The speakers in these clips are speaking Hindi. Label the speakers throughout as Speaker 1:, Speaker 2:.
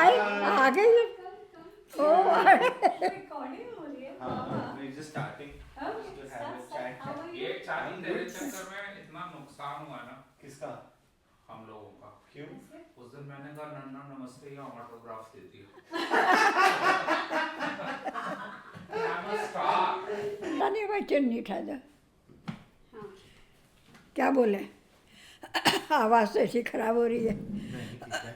Speaker 1: आई आ गई ओ
Speaker 2: रिकॉर्डिंग हो रही है।
Speaker 3: just starting to have a chat.
Speaker 4: ये चार्जिंग तेरे चक्कर में इतना नुकसान हुआ ना
Speaker 3: किसका?
Speaker 4: हम लोगों का।
Speaker 3: क्यों?
Speaker 4: उस दिन मैंने कहा नन्ना नमस्ते या ऑटोग्राफ देती है।
Speaker 1: नहीं भाई चुन्नी उठा दो क्या बोले आवाज़ तो ऐसी खराब हो रही है।
Speaker 3: नहीं, ठीक है।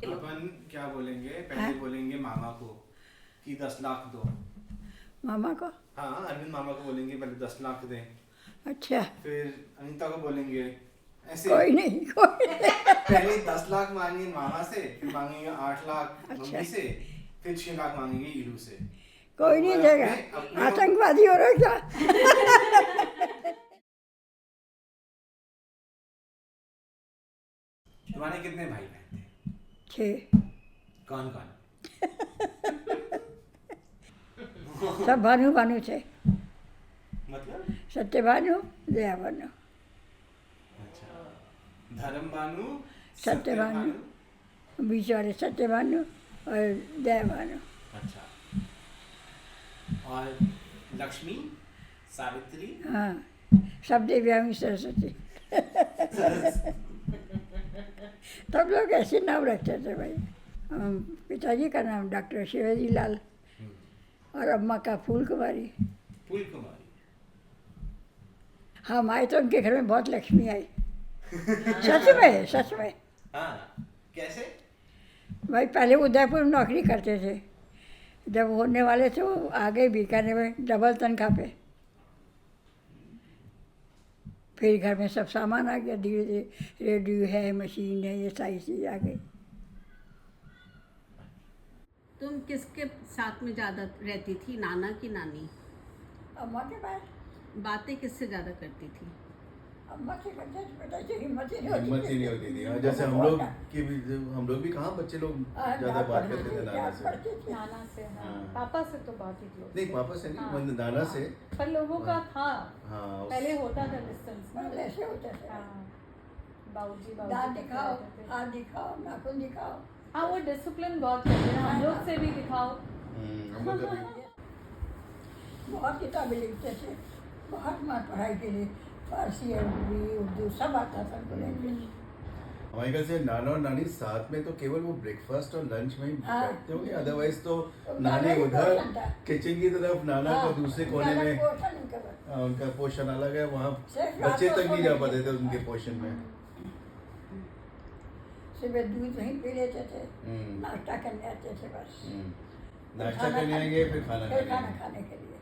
Speaker 3: अपन क्या बोलेंगे? पहले बोलेंगे मामा को कि 10 लाख दो।
Speaker 1: मामा को
Speaker 3: हाँ, अरविंद मामा को बोलेंगे पहले 10 लाख दें।
Speaker 1: अच्छा
Speaker 3: फिर अनीता को बोलेंगे ऐसे।
Speaker 1: कोई नहीं
Speaker 3: पहले 10 लाख मांगेंगे मामा से, फिर मांगेंगे 8 लाख मम्मी से, फिर 6 लाख मांगेंगे ईरू से।
Speaker 1: कोई नहीं देगा। आतंकवादी हो रहे हो क्या?
Speaker 3: तुम्हारे कितने भाई बहन थे?
Speaker 1: 6
Speaker 3: कौन कौन?
Speaker 1: सब भानु भानु थे।
Speaker 3: मतलब?
Speaker 1: सत्य भानु दया भानु
Speaker 3: अच्छा, धर्म भानु,
Speaker 1: सत्य भानु बीच वाले सत्य भानु और दया भानु।
Speaker 3: अच्छा, और लक्ष्मी, सावित्री,
Speaker 1: हाँ सब देवियाँ में सरस्वती। तब लोग ऐसे नाम रखते थे भाई। पिताजी का नाम डॉक्टर शिवाजी लाल और अम्मा का फूल कुमारी।
Speaker 3: फूल कुमारी।
Speaker 1: हम आए तो उनके घर में बहुत लक्ष्मी आई। सच में सच में।
Speaker 3: हाँ, कैसे?
Speaker 1: भाई पहले उदयपुर में नौकरी करते थे, जब होने वाले थे वो आ गए बीकानेर में डबल तनख्वाह पे। फिर घर में सब सामान आ गया धीरे धीरे, रेडियो है, मशीन है, ये सारी चीज़ आ गई।
Speaker 2: तुम किसके साथ में ज़्यादा रहती थी, नाना की नानी?
Speaker 1: अम्मा के पास।
Speaker 2: बातें किससे ज़्यादा करती थी?
Speaker 1: अम्मा से करते थे, बेटा से हिम्मत ही
Speaker 5: हिम्मत ही नहीं होती थी। हाँ, जैसे हम लोग भी कहाँ बच्चे लोग ज़्यादा बात करते थे नाना से।
Speaker 6: नाना से हाँ।
Speaker 5: हाँ।
Speaker 6: पापा से तो बहुत ही क्लोज।
Speaker 5: नहीं पापा से नहीं,
Speaker 6: हाँ।
Speaker 5: नाना से।
Speaker 6: पर लोगों का था,
Speaker 5: हाँ
Speaker 6: पहले होता था डिस्टेंस।
Speaker 1: पहले ऐसे होता था।
Speaker 6: हाँ, बाबूजी
Speaker 1: दांत
Speaker 6: बाबूजी
Speaker 1: दिखाओ,
Speaker 6: कहते थे।
Speaker 1: हाथ दिखाओ, नाखून दिखाओ।
Speaker 6: हाँ वो डिसिप्लिन बहुत करते हैं, हम लोग से भी दिखाओ।
Speaker 5: हम लोग कभी
Speaker 1: बहुत किताबें लिखते थे, बहुत मार पढ़ाई के लिए, फारसी, अरबी, उर्दू सब आता था उनको लैंग्वेज।
Speaker 5: हमारे घर से नाना और नानी साथ में तो केवल वो ब्रेकफास्ट और लंच में ही
Speaker 1: हाँ।
Speaker 5: बैठते होंगे, अदरवाइज तो
Speaker 1: नाना
Speaker 5: नानी
Speaker 1: ही
Speaker 5: उधर
Speaker 1: पोषण था।
Speaker 5: किचन की तरफ, नाना को दूसरे कोने
Speaker 1: नाना
Speaker 5: में।
Speaker 1: पोषण उनका बस।
Speaker 5: उनका पोषण अलग है, वहाँ
Speaker 1: सिर्फ रात
Speaker 5: बच्चे
Speaker 1: को
Speaker 5: तक नहीं जा
Speaker 1: सोने
Speaker 5: पाते थे
Speaker 1: के लिए।
Speaker 5: उनके पोषण में।
Speaker 1: सुबह दूध वहीं पी लेते थे,
Speaker 5: हम्म।
Speaker 1: नाश्ता करने आते थे बस।
Speaker 5: नाश्ता
Speaker 1: खाना
Speaker 5: करने
Speaker 1: खाने-
Speaker 5: आएंगे, फिर खाना
Speaker 1: फिर खाना
Speaker 5: खाने।
Speaker 1: खाने के लिए।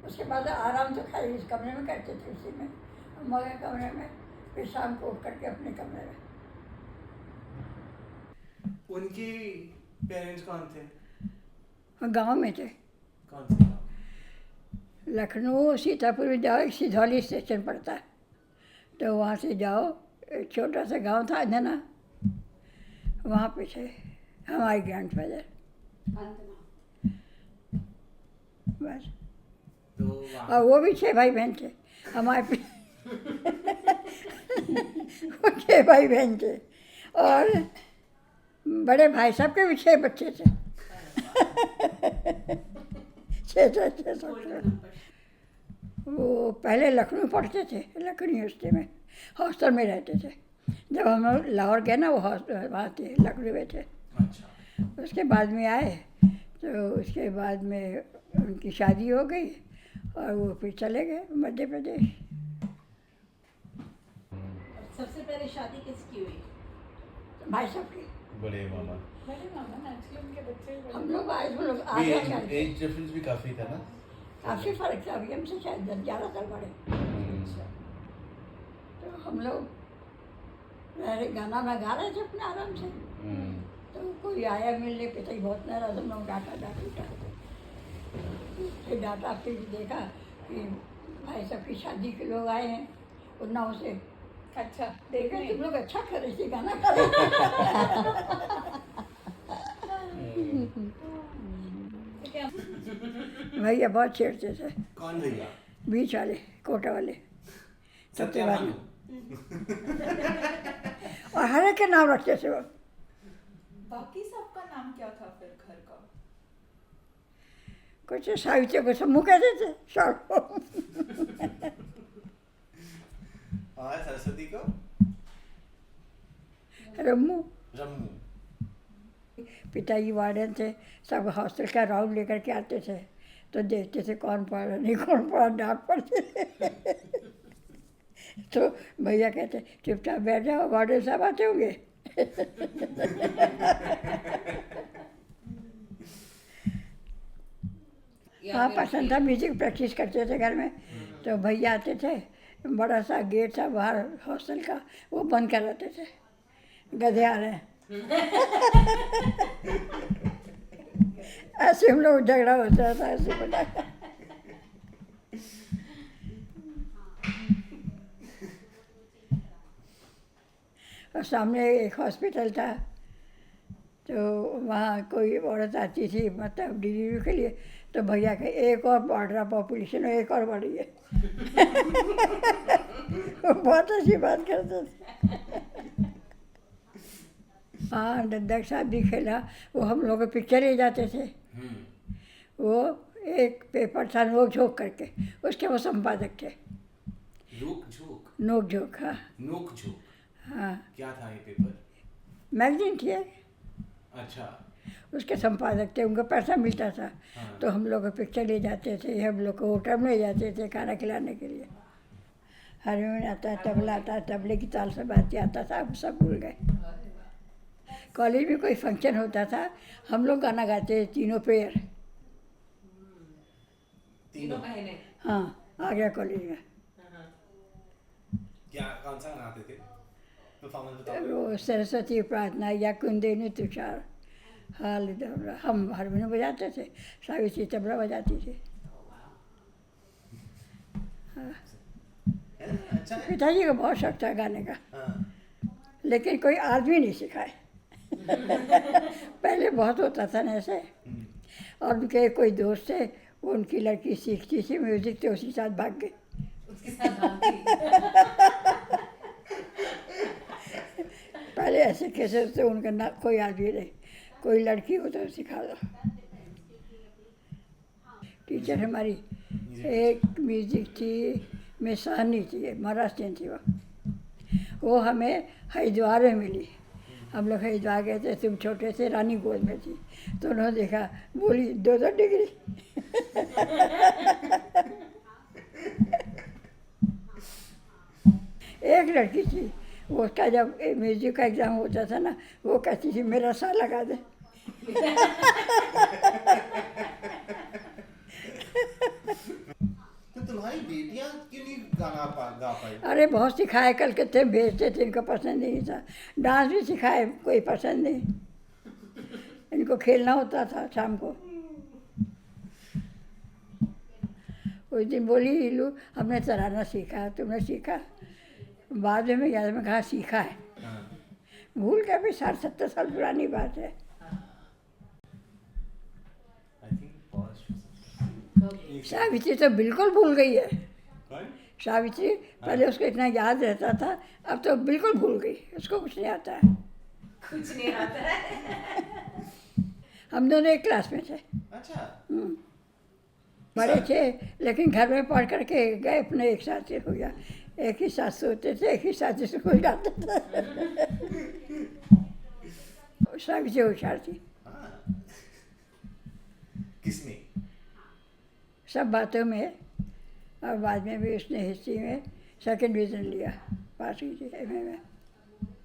Speaker 1: उसके बाद आराम से खाली इस कमरे में करते थे, उसी में अम्मा के कमरे में, फिर शाम को उठ करके अपने कमरे में।
Speaker 3: उनकी पेरेंट्स कौन थे?
Speaker 1: और गाँव में थे,
Speaker 3: कौन से गाँव?
Speaker 1: लखनऊ सीतापुर में जाओ, एक सिधौली स्टेशन पड़ता है, तो वहाँ से जाओ, एक छोटा सा गांव था अंजना, वहाँ पे थे हमारे ग्रैंडफादर। बस।
Speaker 3: तो वहाँ
Speaker 1: और वो भी 6 भाई बहन थे हमारे पे। वो 6 भाई बहन थे और बड़े भाई साहब के भी 6 बच्चे थे। 6 वो पहले लखनऊ पढ़ते थे, लखनऊ यूनिवर्सिटी में हॉस्टल में रहते थे। जब हम लोग लाहौर गए ना, वो हॉस्टल वहाँ थे, लखनऊ में थे।
Speaker 3: अच्छा,
Speaker 1: उसके बाद में आए, तो उसके बाद में उनकी शादी हो गई और वो फिर चले गए मध्य प्रदेश।
Speaker 2: सबसे पहले शादी किसकी हुई?
Speaker 1: भाई साहब की।
Speaker 5: बड़े मामा।
Speaker 6: बड़े मामा ना, एक्चुअली उनके बच्चे भी
Speaker 1: हम
Speaker 6: बड़े।
Speaker 1: लोग आए, हम लोग आ गए।
Speaker 5: एज डिफरेंस भी काफी था ना।
Speaker 1: काफ़ी फर्क था, अभी हमसे शायद 10-11 साल बड़े। तो हम लोग गाना ना गा रहे थे अपने आराम से, तो कोई आया मिलने, पिताजी बहुत नाराज, हम लोग डांटा डांटा। फिर डांटा, फिर देखा कि भाई साहब की शादी के लोग आए हैं उन्नाव से।
Speaker 6: अच्छा
Speaker 1: देखा
Speaker 6: देखने
Speaker 1: तुम लोग अच्छा कर रहे थे, गाना गा रहे
Speaker 6: तो क्या
Speaker 1: थे। भैया बहुत छेड़ते थे,
Speaker 3: कौन भैया?
Speaker 1: बीच वाले, कोटा वाले,
Speaker 3: सत्यभानु।
Speaker 1: सत्यभानु। और हर एक के नाम रखते थे वो।
Speaker 6: बाकी सबका नाम क्या था फिर घर का?
Speaker 1: कुछ सावित्री को समूह कहते थे शॉर्ट फॉर्म।
Speaker 3: और सरस्वती को
Speaker 1: रम्मू।
Speaker 3: रम्मू।
Speaker 1: पिताजी वार्डन थे, सब हॉस्टल का राउंड लेकर के आते थे, तो देखते थे कौन पढ़ रहा नहीं कौन पढ़ा, डांट पड़ते थे। तो भैया कहते चुपचाप बैठ जाओ, वार्डन साहब आते होंगे। हाँ, पसंद था, म्यूजिक प्रैक्टिस करते थे घर में। तो भैया आते थे, बड़ा सा गेट था बाहर हॉस्टल का, वो बंद कर देते थे, गधे आ रहे हैं। ऐसे हम लोग झगड़ा होता था, ऐसे बना। और सामने एक हॉस्पिटल था, तो वहाँ कोई औरत आती थी मतलब डिलीवरी के लिए, तो भैया के एक और बढ़ रहा पॉपुलेशन, एक और बढ़ रही है। बहुत अच्छी बात करते थे। हाँ, नंदक साहब भी खेला, वो हम लोग पिक्चर ले जाते थे। वो एक पेपर था नोक झोंक करके, उसके वो संपादक थे।
Speaker 3: नोक झोंक।
Speaker 1: नोक झोंक, हाँ।
Speaker 3: नोक झोंक।
Speaker 1: हाँ,
Speaker 3: क्या था ये पेपर?
Speaker 1: मैगजीन थी एक।
Speaker 3: अच्छा।
Speaker 1: उसके संपादक थे, उनको पैसा मिलता था।
Speaker 3: हाँ।
Speaker 1: तो हम लोग पिक्चर ले जाते थे, हम लोग को होटल में ले जाते थे खाना खिलाने के लिए। हारमोनियम आता, तबला आता, तबले की ताल से बात आता था, हम सब भूल गए। कॉलेज में कोई फंक्शन होता था, हम लोग गाना गाते थे, तीनों पेयर।
Speaker 3: तीनों।
Speaker 1: हाँ, आ गया कॉलेज में।
Speaker 3: क्या कौन सा गाते थे? परफॉर्मेंस बताओ।
Speaker 1: वो सरस्वती प्रार्थना या कुंदेनु तुषार, हाल दौरा। हम हारमोनियम बजाते थे, सावित्री तबला बजाती थी। हाँ।
Speaker 3: अच्छा है?
Speaker 1: पिताजी को बहुत शौक था गाने का,
Speaker 3: हाँ।
Speaker 1: लेकिन कोई आदमी नहीं सिखाए। पहले बहुत होता था ना ऐसे। और उनके कोई दोस्त थे, वो उनकी लड़की सीखती थी म्यूजिक, तो उसी साथ भाग गए। पहले ऐसे कैसे थे उनका ना, कोई आदमी नहीं, कोई लड़की हो तो सिखा दो। टीचर हमारी एक म्यूजिक थी, मैं सहनी थी, महाराष्ट्रियन थी वो हमें हरिद्वार में मिली। हम लोग हरिद्वार गए थे, तुम छोटे से, रानी गोद में थी, तो उन्होंने देखा, बोली 2-2 डिग्री। एक लड़की थी, वो उसका जब म्यूजिक का एग्ज़ाम होता था ना, वो कहती थी मेरा सा लगा दे।
Speaker 3: तो तुम्हारी बेटियां क्यों नहीं गा पाई?
Speaker 1: अरे बहुत सिखाए, कलकत्ते भेजते थे, इनको पसंद नहीं था। डांस भी सिखाए, कोई पसंद नहीं। इनको खेलना होता था शाम को। उस दिन बोली लीलू, हमने तराना सीखा, तुमने सीखा? बाद में याद में कहा सीखा है।
Speaker 3: हाँ।
Speaker 1: भूल के भी 60-70 साल पुरानी बात है।
Speaker 3: I think pause.
Speaker 1: सावित्री तो बिल्कुल भूल गई है।
Speaker 3: कौन?
Speaker 1: सावित्री पहले उसको इतना याद रहता था, अब तो बिल्कुल भूल गई, उसको कुछ नहीं आता है।
Speaker 2: कुछ नहीं आता है।
Speaker 1: हम दोनों एक क्लास में थे।
Speaker 3: अच्छा।
Speaker 1: बड़े थे, लेकिन घर में पढ़ करके गए अपने, एक साथ हो गया। एक ही साथ सोते थे, एक ही साथ स्कूल जाते थे। सावित्री होशियार थी
Speaker 3: हाँ। किसमें?
Speaker 1: सब बातों में, और बाद में भी उसने हिस्ट्री में 2nd डिवीज़न लिया, पास हुई थी एमए में।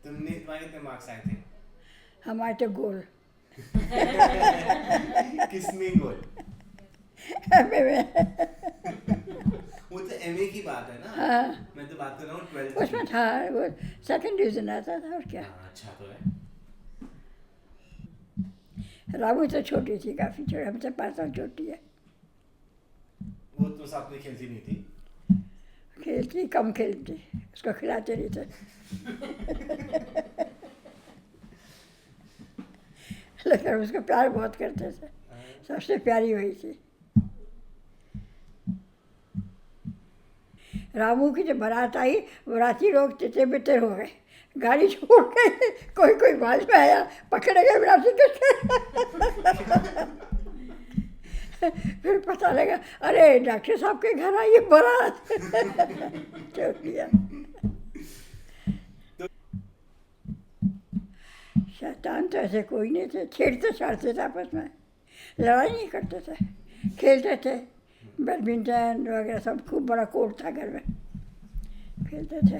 Speaker 3: तुम्हारे कितने मार्क्स आए थे?
Speaker 1: हमारे तो गोल।
Speaker 3: किसमें गोल?
Speaker 1: एमए में।
Speaker 3: वो तो एमए की बात है ना।
Speaker 1: हाँ,
Speaker 3: मैं तो बात कर रहा हूँ 12th
Speaker 1: उसमें था, वो 2nd डिवीज़न आता था, और क्या।
Speaker 3: हाँ, अच्छा तो है।
Speaker 1: रामू तो छोटी थी, काफ़ी छोटी, हमसे 5 साल छोटी है।
Speaker 3: वो तो साथ में खेलती नहीं थी?
Speaker 1: खेलती, कम खेलती, उसको खिलाते नहीं थे। लेकिन उसको प्यार बहुत करते थे, सबसे प्यारी वही थी। रामू की जब बारात आई, बाराती लोग तितर बितर हो गए, गाड़ी छोड़ के कोई कोई बाज में आया, पकड़ेगा बिना टिकट के। फिर पता लगा, अरे डॉक्टर साहब के घर आइए बारात। छोड़ दिया। शैतान तो ऐसे कोई नहीं थे, छेड़ते छाड़ते थे आपस में, लड़ाई नहीं करते थे, खेलते थे। बैडमिंटन वगैरह सब, खूब बड़ा कोर्ट था घर में, खेलते थे।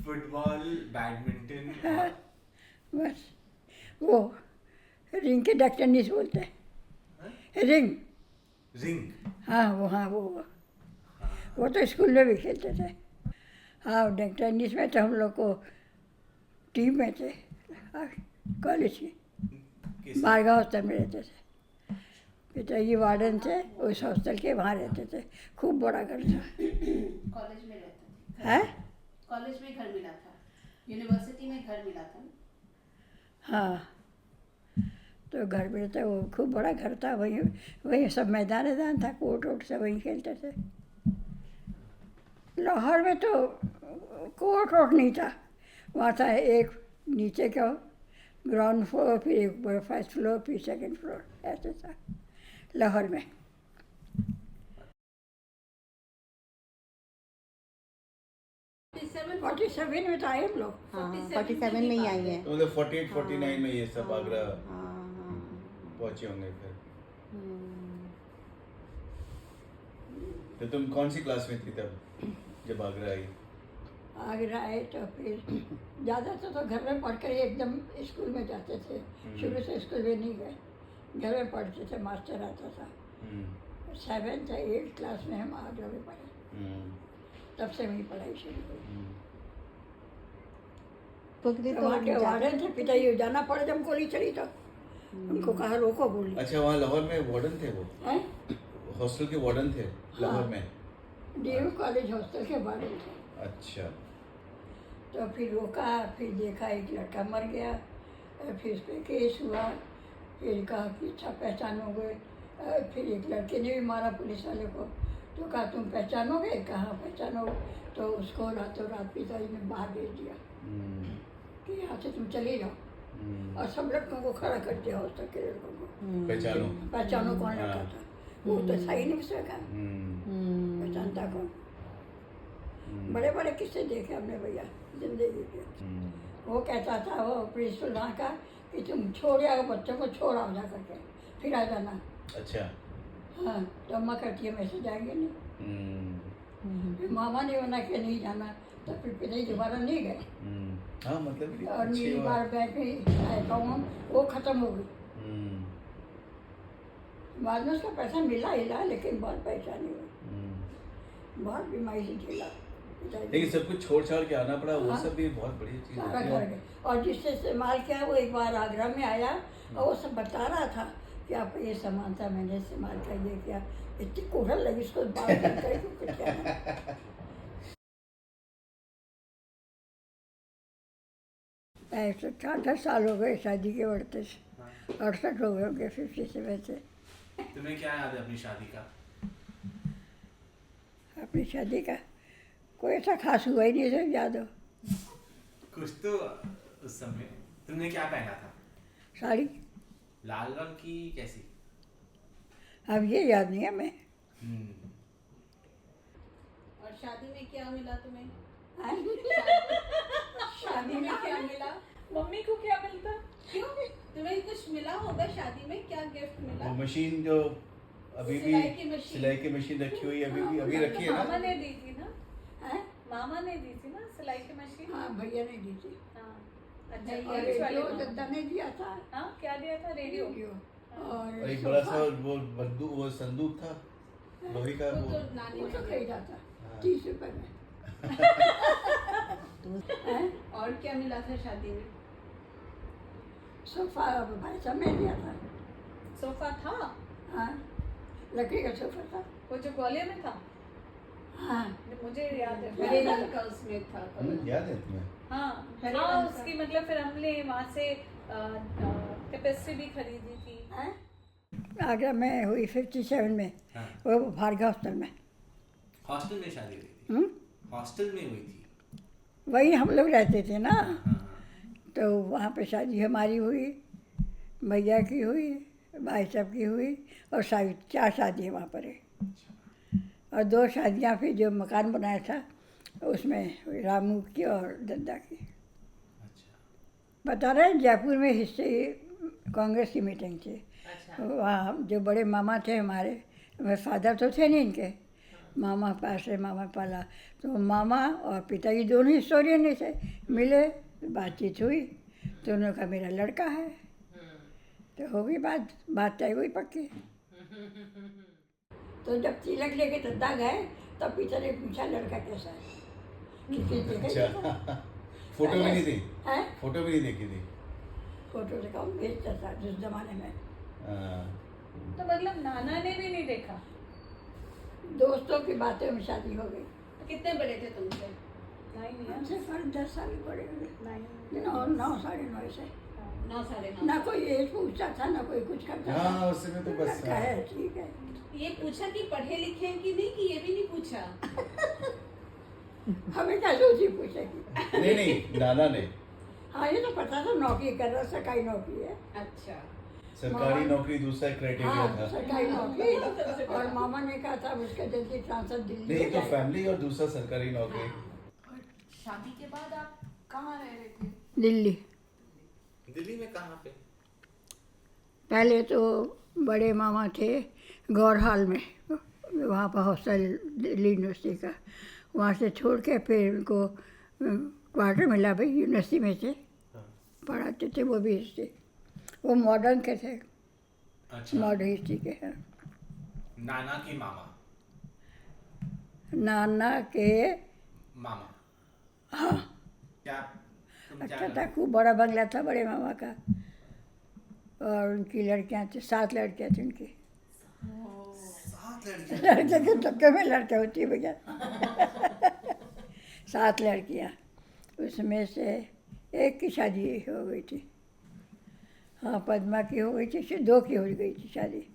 Speaker 3: Football, badminton.
Speaker 1: हाँ, बस वो रिंग के डक टेनिस बोलते हैं, रिंग।
Speaker 3: रिंग।
Speaker 1: हाँ वो तो स्कूल में भी खेलते थे। हाँ, डक टेनिस में तो हम लोग को टीम में थे, कॉलेज की। बारगा हॉस्टल में रहते थे, पिताजी वार्डन थे उस हॉस्टल के, वहाँ रहते थे। खूब बड़ा घर था।
Speaker 2: कॉलेज में रहते थे?
Speaker 1: है?
Speaker 2: कॉलेज में घर मिला था, यूनिवर्सिटी में घर मिला था।
Speaker 1: हाँ, तो घर में रहता, वो खूब बड़ा घर था। वहीं वहीं सब मैदान था, कोर्ट वोट सब वहीं खेलते थे। लाहौर में तो कोर्ट वोट नहीं था, वहाँ था एक नीचे का ग्राउंड फ्लोर, फिर एक फर्स्ट फ्लोर, फिर सेकंड फ्लोर, ऐसे था लाहौर में। 47 में तो आए हम लोग।
Speaker 7: 47 में ही आई है।
Speaker 5: तो मतलब 48 49 में ये सब आगरा पहुंचे होंगे फिर। तो तुम कौन सी क्लास में थी तब जब आगरा आई?
Speaker 1: आगरा आए तो फिर ज़्यादातर तो घर में पढ़कर ही एकदम स्कूल में जाते थे। शुरू से स्कूल में नहीं गए, घर में पढ़ते थे, मास्टर आता था। 7th या 8th क्लास में हम आगरा में पढ़े, तब से वही पढ़ाई शुरू हुई। तो वहाँ के वार्डन थे, पिताजी जाना पड़ा जब गोली चली तो उनको कहा रोको गोली।
Speaker 5: अच्छा, वहाँ लाहौर में वार्डन थे वो?
Speaker 1: हैं?
Speaker 5: हॉस्टल के वार्डन थे लाहौर में?
Speaker 1: डीयू कॉलेज हॉस्टल के वार्डन थे।
Speaker 5: अच्छा।
Speaker 1: तो फिर रोका, फिर देखा एक लड़का मर गया, फिर उस पर केस हुआ, फिर कहा कि अच्छा पहचानोगे। फिर एक लड़के ने भी मारा पुलिस वाले को, तो कहा तुम पहचानोगे? कहाँ पहचानोगे? तो उसको रातों रात पिताजी ने बाहर भेज दिया कि यहाँ से तुम चले जाओ, और सब लड़कों को खड़ा कर दिया, हॉस्टल के लड़कों को। पहचानो कौन लड़का था, वो तो सही नहीं उसने कहा, पहचानता कौन। बड़े बड़े किस्से देखे हमने भैया जिंदगी के। वो कहता था वो प्रिंसिपल वहाँ का कि तुम छोड़ आओ, बच्चों को छोड़ आओ जा करके, फिर आ जाना।
Speaker 5: अच्छा।
Speaker 1: हाँ, तो अम्मा कहती है मैं से जाएंगे नहीं। फिर मामा ने मना किया नहीं जाना, तो फिर पिताजी दोबारा नहीं गए।
Speaker 5: हाँ, मतलब
Speaker 1: और मेरी बार बैंक में अकाउंट वो खत्म हो गई। बाद में उसका पैसा मिला हिला, लेकिन बहुत परेशानी हुई, बहुत बीमारी से झेला।
Speaker 5: लेकिन सब कुछ छोड़ छाड़ के आना पड़ा, वो सब भी बहुत बड़ी चीज
Speaker 1: सारा
Speaker 5: होती
Speaker 1: घर
Speaker 5: है।
Speaker 1: गए, और जिससे इस्तेमाल किया वो एक बार आगरा में आया और वो सब बता रहा था कि आप ये सामान था, मैंने इस्तेमाल कर ये किया। इतनी कोहर लगी उसको, बाल कुछ क्या। 68 साल हो गए शादी के बढ़ते, 68 हो गए होंगे 57 से।
Speaker 3: तुम्हें क्या याद है अपनी शादी का?
Speaker 1: अपनी शादी का कोई ऐसा खास हुआ ही नहीं, सब याद हो।
Speaker 3: कुछ तो उस समय तुमने क्या पहना था?
Speaker 1: साड़ी।
Speaker 3: लाल रंग की कैसी?
Speaker 1: अब ये याद नहीं है मैं।
Speaker 2: और शादी में क्या मिला तुम्हें?
Speaker 1: शादी में
Speaker 2: क्या मिला?
Speaker 6: मम्मी को क्या मिलता?
Speaker 2: क्यों? तुम्हें कुछ मिला होगा शादी में, क्या गिफ्ट मिला?
Speaker 5: वो मशीन जो अभी भी सिलाई की मशीन रखी हुई है, अभी रखी है ना?
Speaker 6: मामा ने दी थी ना,
Speaker 1: हैं?
Speaker 6: मामा ने दी थी ना सिलाई की मशीन।
Speaker 1: हाँ, भैया ने दी थी।
Speaker 6: हाँ, अच्छा।
Speaker 1: और
Speaker 6: इंग्लिश वाले
Speaker 1: रेडियो
Speaker 6: मामा।
Speaker 1: दत्ता ने दिया था।
Speaker 6: हाँ, क्या दिया था? रेडियो।
Speaker 5: और एक बड़ा सा वो संदूक था लोहे का,
Speaker 2: वो
Speaker 5: वो
Speaker 2: तो नानी
Speaker 1: वो तो
Speaker 2: ने
Speaker 1: खरीदा
Speaker 2: दिया।
Speaker 1: था 30 रुपए में। हैं?
Speaker 2: और क्या मिला था शादी में?
Speaker 1: सोफा भाई साहब ने दिया था।
Speaker 6: सोफा था,
Speaker 1: हाँ, लकड़ी का सोफा था।
Speaker 6: वो जो ग्वालियर में था।
Speaker 1: हाँ,
Speaker 6: मुझे याद है।
Speaker 2: हरे रंग का उसमें था।
Speaker 5: याद है तुम्हें?
Speaker 6: हाँ,
Speaker 2: हरे
Speaker 6: हाँ,
Speaker 2: रंग का।
Speaker 6: उसकी मतलब फिर हमने वहाँ से कैपेसिटी भी खरीदी थी।
Speaker 1: हैं? आगरा में हुई 57 में,
Speaker 3: हाँ।
Speaker 1: वो भार्गा हॉस्टल में।
Speaker 3: हॉस्टल में शादी हुई थी?
Speaker 1: हम्म?
Speaker 3: हॉस्टल में हुई थी?
Speaker 1: वहीं हम लोग रहते थे ना, तो वहाँ पे शादी हमारी हुई, भैया की हुई, भाई साहब की हुई, और 4 शादी वहाँ पर है। और 2 शादियाँ फिर जो मकान बनाया था उसमें हुई, रामू की और दद्दा की। बता रहे हैं जयपुर में हिस्से कांग्रेस की मीटिंग थी। वहाँ जो बड़े मामा थे हमारे, मेरे फादर तो थे नहीं इनके, मामा पास है, मामा पाला, तो मामा और पिताजी दोनों हिस्टोरियन ही थे। मिले, बातचीत हुई, तो उन्होंने कहा मेरा लड़का है, तो हो गई बात तय हुई पक्की। तो जब तिलक लेके दद्दा गए तब पिता ने पूछा लड़का कैसा है, किसी ने
Speaker 5: अच्छा, फोटो भी नहीं थी?
Speaker 1: हैं?
Speaker 5: फोटो भी नहीं देखी थी?
Speaker 1: फोटो दिखाओ, भेजता था जिस जमाने में।
Speaker 5: हाँ।
Speaker 6: तो मतलब नाना ने भी नहीं देखा?
Speaker 1: दोस्तों की बातें में शादी हो गई।
Speaker 2: तो कितने बड़े थे तुमसे?
Speaker 6: नहीं
Speaker 1: हमसे 10 साल बड़े हुए,
Speaker 6: नहीं
Speaker 1: 9 साढ़े 9 से।
Speaker 2: 9 साढ़े 9।
Speaker 1: ना कोई एज पूछता था, ना कोई कुछ करता था।
Speaker 5: हाँ, उस समय तो बस
Speaker 1: लड़का है, ठीक है।
Speaker 2: ये पूछा कि पढ़े लिखे हैं कि नहीं, कि ये भी नहीं पूछा?
Speaker 1: हमें क्या सोची पूछेगी।
Speaker 5: नहीं, नाना ने।
Speaker 1: हाँ, ये तो पता था नौकरी कर रहा, सरकारी नौकरी है।
Speaker 2: अच्छा।
Speaker 5: सरकारी नौकरी दूसरा क्राइटेरिया
Speaker 1: हाँ,
Speaker 5: था।
Speaker 1: सरकारी नौकरी। और मामा ने कहा था उसका जल्दी ट्रांसफर दिल्ली
Speaker 5: नहीं,
Speaker 1: हो
Speaker 5: तो
Speaker 1: जाए।
Speaker 5: फैमिली और दूसरा सरकारी नौकरी।
Speaker 2: शादी के बाद आप कहाँ रह रहे थे?
Speaker 1: दिल्ली।
Speaker 3: दिल्ली में कहाँ पे?
Speaker 1: पहले तो बड़े मामा थे गौर हाल में, वहाँ पर हॉस्टल दिल्ली यूनिवर्सिटी का, वहाँ से छोड़ के फिर उनको क्वार्टर मिला भाई, यूनिवर्सिटी में से पढ़ाते थे वो भी हिस्ट्री। वो मॉडर्न के थे,
Speaker 3: अच्छा।
Speaker 1: मॉडर्न हिस्ट्री के हैं।
Speaker 3: नाना की मामा।
Speaker 1: नाना के
Speaker 3: मामा।
Speaker 1: हाँ,
Speaker 3: क्या तुम क्या
Speaker 1: अच्छा था, खूब बड़ा बंगला था बड़े मामा का, और उनकी लड़कियाँ थी, 7 लड़कियाँ थी उनकी।
Speaker 3: 7 लड़कियां?
Speaker 1: लड़के के चक्कर में लड़के होती है भैया। 7 लड़कियाँ, उसमें से एक की शादी हो गई थी। हाँ, पद्मा की हो गई थी, सिर्फ 2 की हो गई थी शादी,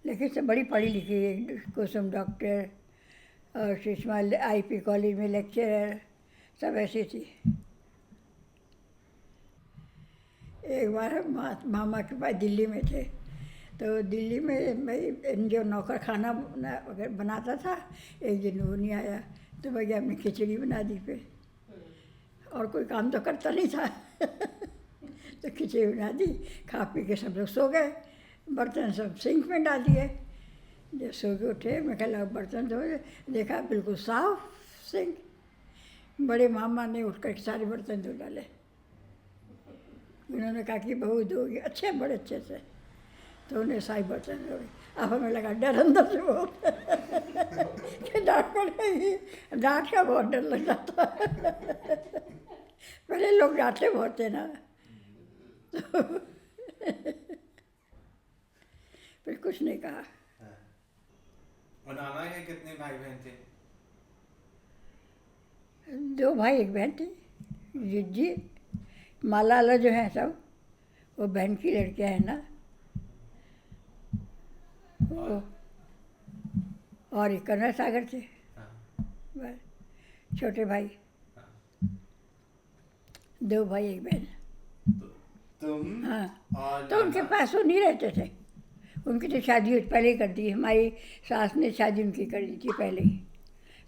Speaker 1: लेकिन सब बड़ी पढ़ी लिखी है। कुसुम डॉक्टर और सुषमा IP कॉलेज में लेक्चरर, सब ऐसी थी। एक बार हम मामा के पास दिल्ली में थे, तो दिल्ली में मैं जो नौकर खाना अगर बनाता था, एक दिन वो नहीं आया, तो भैया हमने खिचड़ी बना दी फिर, और कोई काम तो करता नहीं था। तो खिचड़ी बना दी, खा पी के सब लोग सो गए, बर्तन सब सिंक में डाल दिए। जब सो के उठे, मैं कहा बर्तन धो, देखा बिल्कुल साफ सिंक। बड़े मामा ने उठकर सारे बर्तन धो डाले। उन्होंने कहा कि बहू धोगी, अच्छे बड़े अच्छे से, तो उन्हें सारी बर्तन धो गई। अब हमें लगा डर अंदर से बहुत कि डांट पड़ेगी, डांट का बहुत डर लग जाता। पहले लोग डांटते बहुत थे ना, तो फिर कुछ नहीं कहा।
Speaker 3: और नाना के कितने भाई बहन थे?
Speaker 1: 2 भाई 1 बहन थी। जिज्जी माला जो हैं सब, वो बहन की लड़कियां हैं ना, वो, और एक कन्वर सागर थे, बस छोटे भाई। 2 भाई 1 बहन।
Speaker 3: तुम
Speaker 1: हाँ,
Speaker 3: और
Speaker 1: तो उनके पास वो नहीं रहते थे। उनकी तो शादी पहले ही कर दी, हमारी सास ने शादी उनकी कर दी थी पहले ही।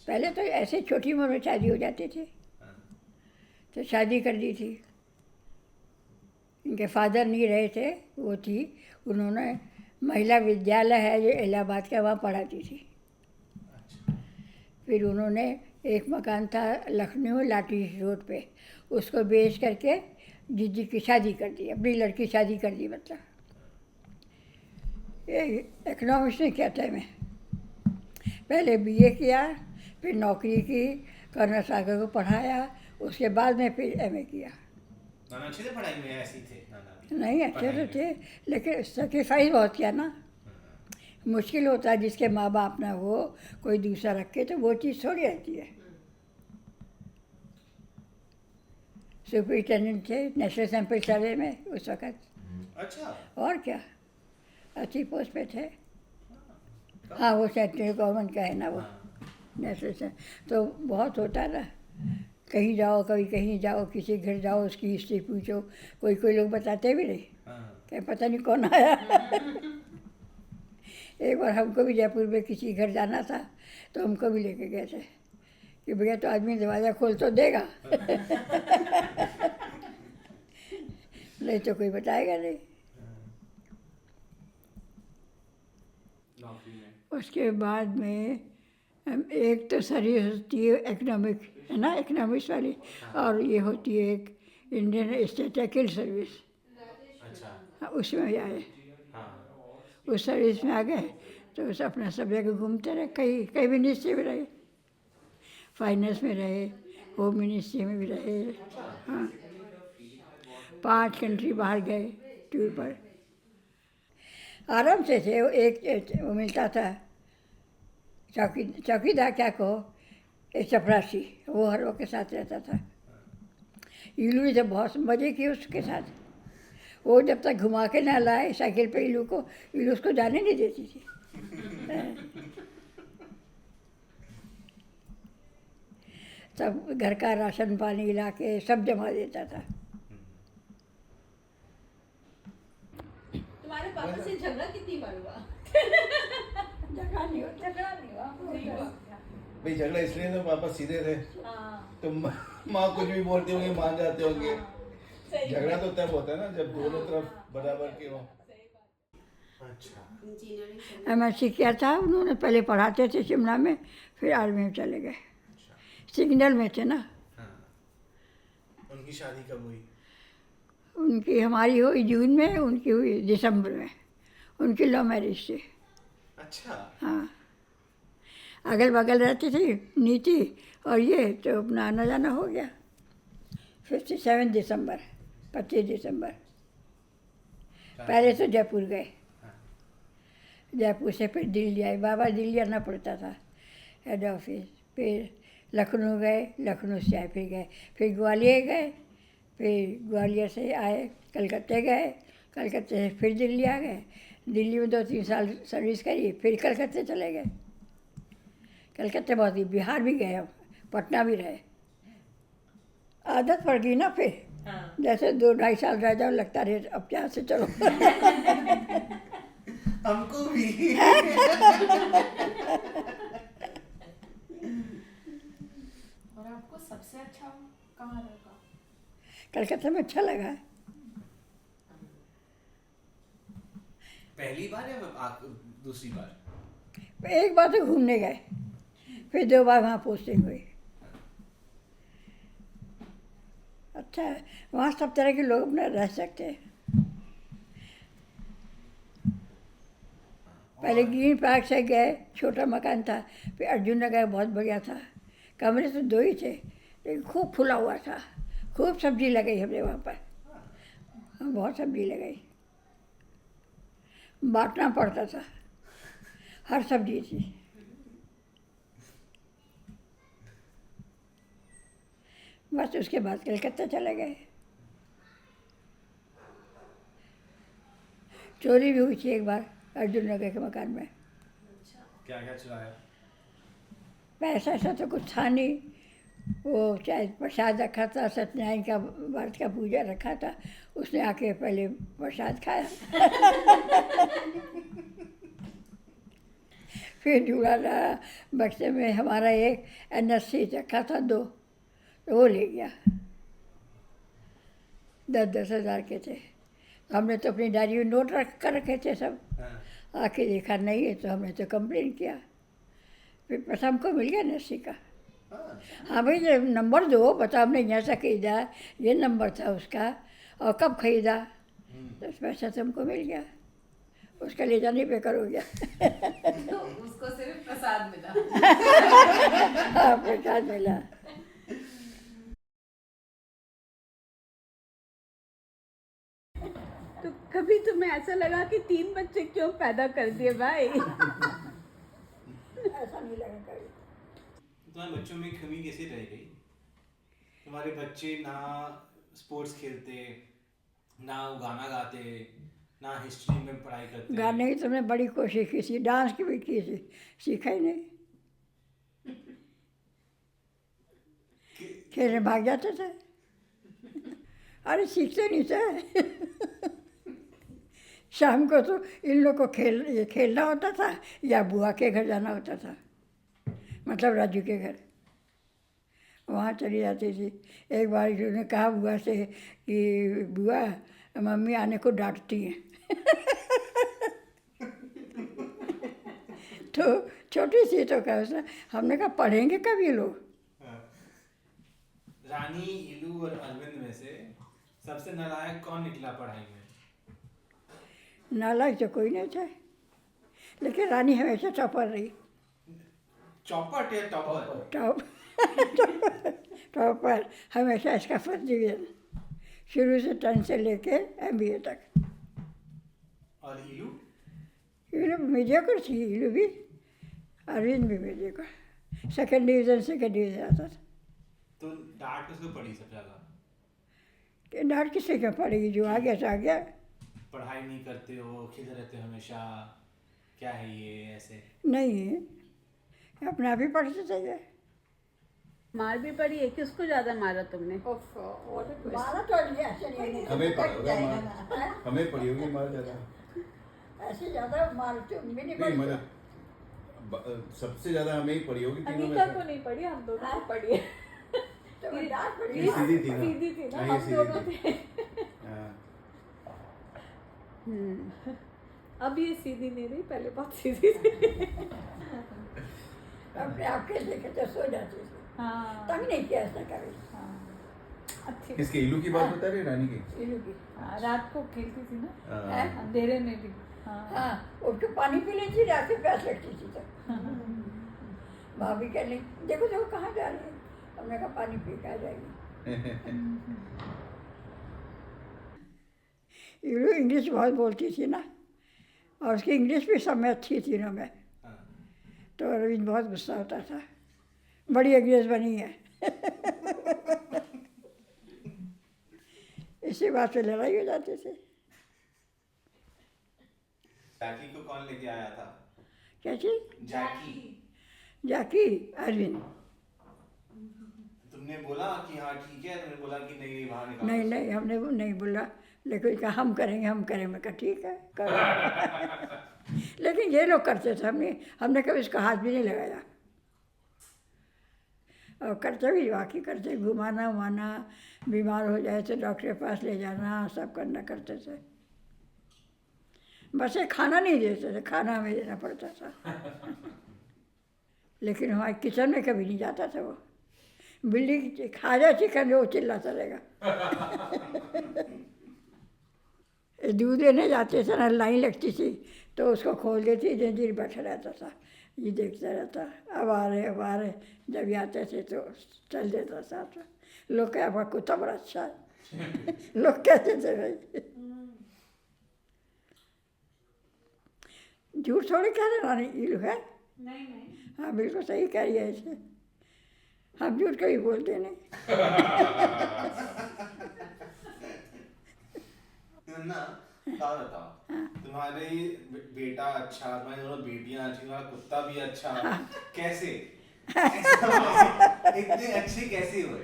Speaker 1: पहले तो ऐसे छोटी उम्र में शादी हो जाती थी, तो शादी कर दी थी। इनके फादर नहीं रहे थे, वो थी, उन्होंने महिला विद्यालय है जो इलाहाबाद का, वहाँ पढ़ाती थी। फिर उन्होंने एक मकान था लखनऊ लाठी रोड पे, उसको बेच करके जीजी की शादी कर दी, अपनी लड़की शादी कर दी। मतलब ये इकोनॉमिक्स ने किया था मैं, पहले BA किया, फिर नौकरी की, कर्नल सागर को पढ़ाया, उसके बाद में फिर MA किया।
Speaker 3: नाना अच्छे थे पढ़ाई में? ऐसे ही थे नाना भी?
Speaker 1: नहीं, अच्छे तो थे, लेकिन सेक्रीफाइस बहुत किया ना। मुश्किल होता है जिसके माँ बाप ना हो, कोई दूसरा रखे, तो वो चीज़ थोड़ी रहती है। सुपरिटेंडेंट थे नेशनल सैंपल सर्वे में उस वक़्त।
Speaker 3: अच्छा।
Speaker 1: और क्या, अच्छी पोस्ट पे थे। हाँ, वो सेंट्रल गवर्नमेंट का है ना वो, नेशनल, तो बहुत होता ना। कहीं जाओ, कभी कहीं जाओ, किसी के घर जाओ, उसकी हिस्ट्री पूछो, कोई कोई लोग बताते भी नहीं, क्या पता नहीं कौन आया। एक बार हमको भी जयपुर में किसी घर जाना था, तो हमको भी लेके गए थे कि भैया तो आदमी दरवाज़ा खोल तो देगा। नहीं तो कोई बताएगा नहीं।
Speaker 3: नौकरी में
Speaker 1: उसके बाद में एक तो सर्विस होती है इकोनॉमिक, है ना, इकोनॉमिक्स वाली, और ये होती है एक इंडियन स्टैटिस्टिकल सर्विस।
Speaker 3: अच्छा।
Speaker 1: उसमें भी आए,
Speaker 3: हाँ।
Speaker 1: उस सर्विस में आ गए तो उस अपना सब जगह घूमते रहे, कई कई मिनिस्ट्री में रहे, फाइनेंस में रहे, होम मिनिस्ट्री में भी रहे। हाँ, 5 कंट्री बाहर गए टूर पर। आराम से थे। वो एक वो मिलता था चौकीदार, क्या कहो, एक चपरासी, वो हर वक्त के साथ रहता था। इलू ने जब बहुत मज़े किए उसके साथ, वो जब तक घुमा के ना लाए साइकिल पे इलू को, इलू उसको जाने नहीं देती थी। तब घर का राशन पानी ला के सब जमा देता था।
Speaker 2: तुम्हारे पापा से झगड़ा कितनी बार हुआ?
Speaker 1: झगड़ा नहीं हुआ।
Speaker 5: भाई झगड़ा इसलिए तो पापा सीधे थे, तो माँ कुछ भी बोलती होंगी, मान जाते होंगे। झगड़ा तो तब होता है ना जब दोनों तरफ बराबर के हो।
Speaker 3: अच्छा।
Speaker 1: MSc किया था उन्होंने, पहले पढ़ाते थे शिमला में, फिर आर्मी में चले गए। सिग्नल में थे ना।
Speaker 3: हाँ। उनकी शादी कब हुई?
Speaker 1: उनकी, हमारी हुई जून में, उनकी हुई दिसंबर में। उनकी लव मैरिज थी।
Speaker 3: अच्छा।
Speaker 1: हाँ, अगल बगल रहती थी नीति और ये, तो अपना आना जाना हो गया। 57 दिसंबर, 25 दिसंबर। पहले तो जयपुर गए, जयपुर से फिर दिल्ली आए। बाबा दिल्ली आना पड़ता था हेड ऑफिस। फिर लखनऊ गए, लखनऊ से आए, फिर गए, फिर ग्वालियर गए, फिर ग्वालियर से आए कलकत्ते गए, कलकत्ते से फिर दिल्ली आ गए। दिल्ली में 2-3 साल सर्विस करी, फिर कलकत्ते चले गए। कलकत्ते बहुत ही, बिहार भी गए, हम पटना भी रहे। आदत पड़ गई ना फिर। जैसे 2-2.5 साल रह जाओ, लगता रहे अब यहाँ से चलो।
Speaker 3: हमको भी।
Speaker 6: और आपको सबसे अच्छा कहाँ लगा?
Speaker 1: कलकत्ता में अच्छा लगा।
Speaker 3: पहली बार या दूसरी बार?
Speaker 1: एक बार तो घूमने गए, फिर 2 बार वहाँ पोस्टिंग हुई। अच्छा है, वहाँ सब तरह के लोग अपना रह सकते हैं। पहले ग्रीन पार्क से गए, छोटा मकान था, फिर अर्जुन नगर बहुत बढ़िया था। कमरे तो 2 ही थे, लेकिन खूब खुला हुआ था, खूब सब्जी लगाई हमने वहाँ पर। हाँ, बहुत सब्जी लगाई, बांटना पड़ता था, हर सब्जी थी। बस उसके बाद कलकत्ता चले गए। चोरी भी हुई थी एक बार अर्जुन नगर के मकान में।
Speaker 3: क्या क्या चुराया?
Speaker 1: पैसा ऐसा तो कुछ था नहीं, वो शायद प्रसाद रखा था, सत्यनारायण का व्रत का पूजा रखा था, उसने आके पहले प्रसाद खाया। फिर जुड़ा रहा बक्से में हमारा एक NSC रखा था 2, तो वो ले गया। 10-10 हज़ार के थे। हमने तो अपनी डायरी में नोट रख कर रखे थे सब। आके देखा नहीं है तो हमने तो कंप्लेन किया। फिर पैसा हमको मिल गया NSC का। हाँ भाई, जब नंबर दो, बता हमने यहाँ से खरीदा, ये नंबर था उसका, और कब खरीदा, तो पैसा तो हमको मिल गया। उसका ले जाने बेकार हो गया।
Speaker 2: तो उसको सिर्फ प्रसाद मिला।
Speaker 1: हाँ, प्रसाद मिला।
Speaker 2: तो कभी तुम्हें ऐसा लगा कि 3 बच्चे क्यों पैदा कर दिए भाई?
Speaker 1: ऐसा नहीं लगा कभी।
Speaker 3: तुम्हारे बच्चों में कमी कैसे रह गई? तुम्हारे बच्चे ना स्पोर्ट्स खेलते, ना गाना गाते, ना हिस्ट्री में पढ़ाई करते।
Speaker 1: गाने की तो मैंने बड़ी कोशिश की थी, डांस की भी की थी, सीखा ही नहीं। खेलने भाग जाते थे। अरे सीखते नहीं थे। शाम को तो इन लोग को खेलना होता था या बुआ के घर जाना होता था, मतलब राजू के घर, वहाँ चली जाती थी। एक बार उन्होंने कहा बुआ से कि बुआ मम्मी आने को डांटती हैं। तो छोटी सी तो कहा उसने, हमने कहा पढ़ेंगे कब ये लोग।
Speaker 3: रानी, इलू और अरविंद में से सबसे नालायक कौन निकला पढ़ाई में?
Speaker 1: नालायक तो कोई नहीं था, लेकिन रानी हमेशा टॉपर रही।
Speaker 3: चौपट या टॉपर?
Speaker 1: टॉप टॉपर हमेशा, इसका फर्स्ट डिवीजन शुरू से 10 से लेके MBA तक।
Speaker 3: और इलू?
Speaker 1: इलू मीडियोकर थी, इलू भी, अरविंद भी मीडियोकर। सेकंड डिवीजन आता था।
Speaker 3: तो डांट किसको पड़ी सबसे ज्यादा?
Speaker 1: कि डांट किससे क्यों पड़ेगी, जो आ गया सो आ गया।
Speaker 3: पढ़ाई नहीं करते हो, खेलते रहते हो हमेशा, क्या है ये ऐसे?
Speaker 1: नहीं, अपने आप ही पढ़ते थे ये।
Speaker 2: मार भी पड़ी है, किसको ज्यादा मारा तुमने?
Speaker 1: मारा तो ऐसे नहीं,
Speaker 5: हमें पड़ी होगी मार, हमें पड़ी होगी मार ज़्यादा।
Speaker 1: ऐसे ज़्यादा मार तो भी नहीं
Speaker 5: नहीं
Speaker 1: पड़ी।
Speaker 5: मतलब सबसे ज़्यादा हमें ही पड़ी होगी तीनों में
Speaker 6: अनीता
Speaker 5: से।
Speaker 6: को नहीं पड़ी, हम दोनों को पड़ी है।
Speaker 1: तो वो डांट पड़ी।
Speaker 5: ये सीधी थी ना,
Speaker 6: सीधी थी ना,
Speaker 5: हाँ, ये
Speaker 6: हम
Speaker 5: सीधी
Speaker 6: दोनों
Speaker 5: थी।
Speaker 6: थे।
Speaker 5: हाँ।
Speaker 6: अब ये सीधी नहीं रही, पहले बहुत सीधी थी।
Speaker 1: अपने आप के देखे तो सो जाती थी,
Speaker 6: हाँ
Speaker 1: तंग नहीं किया ऐसा कभी।
Speaker 6: अच्छी
Speaker 5: किसके, इलू की बात बता रही रानी की?
Speaker 1: इलू की।
Speaker 6: हाँ, रात को खेलती थी ना,
Speaker 5: हाँ।
Speaker 6: अंधेरे में भी। हाँ
Speaker 1: हाँ, उठ के पानी पी लेती, रात को प्यास लगती थी तो भाभी कह ली देखो देखो कहाँ जा रही है, हमने कहा पानी पी के आ जाएगी। इलू इंग्लिश बहुत बोलती थी ना, और उसकी इंग्लिश भी सब में अच्छी थी ना मैं, तो अरविंद बहुत गुस्सा होता था, बड़ी अंग्रेज बनी है। इसी बात पे लड़ाई हो जाती थी।
Speaker 3: जैकी को कौन लेके आया था?
Speaker 1: क्या चीज?
Speaker 3: जैकी।
Speaker 1: जाकी? अरविंद।
Speaker 3: तुमने बोला कि हाँ ठीक है, तुमने बोला कि नहीं बाहर निकालो?
Speaker 1: नहीं नहीं, हमने वो नहीं बोला, लेकिन कहा हम करेंगे। मैं कहा ठीक है करो। लेकिन ये लोग करते थे, हमने कभी इसका हाथ भी नहीं लगाया। और करते भी वाकई करते, घुमाना उमाना, बीमार हो जाए तो डॉक्टर के पास ले जाना, सब करना करते थे। बस ये खाना नहीं देते थे, खाना हमें देना पड़ता था। लेकिन हमारे किचन में कभी नहीं जाता था वो। बिल्ली खा जाए चिकन, वो चिल्लाता रहेगा। दूध लेने जाते थे ना, लाइन लगती थी तो उसको खोल देती, जंजीर बैठा रहता था, ये देखता रहता, अब आ रहे। जब ये आते थे तो चल देता साथ में। लोग क्या, आपका कुत्ता बड़ा अच्छा है। लोग कहते थे भाई। झूठ थोड़ी कह रहे रानी, इलू है।
Speaker 6: नहीं नहीं,
Speaker 1: हाँ बिल्कुल सही कह रही है ऐसे, हम झूठ कभी बोलते नहीं।
Speaker 3: ना बात बताओ, तुम्हारे बेटा अच्छा, तुम्हारी दोनों बेटियां अच्छी, तुम्हारा कुत्ता भी अच्छा, कैसे इतने अच्छे कैसे हुए?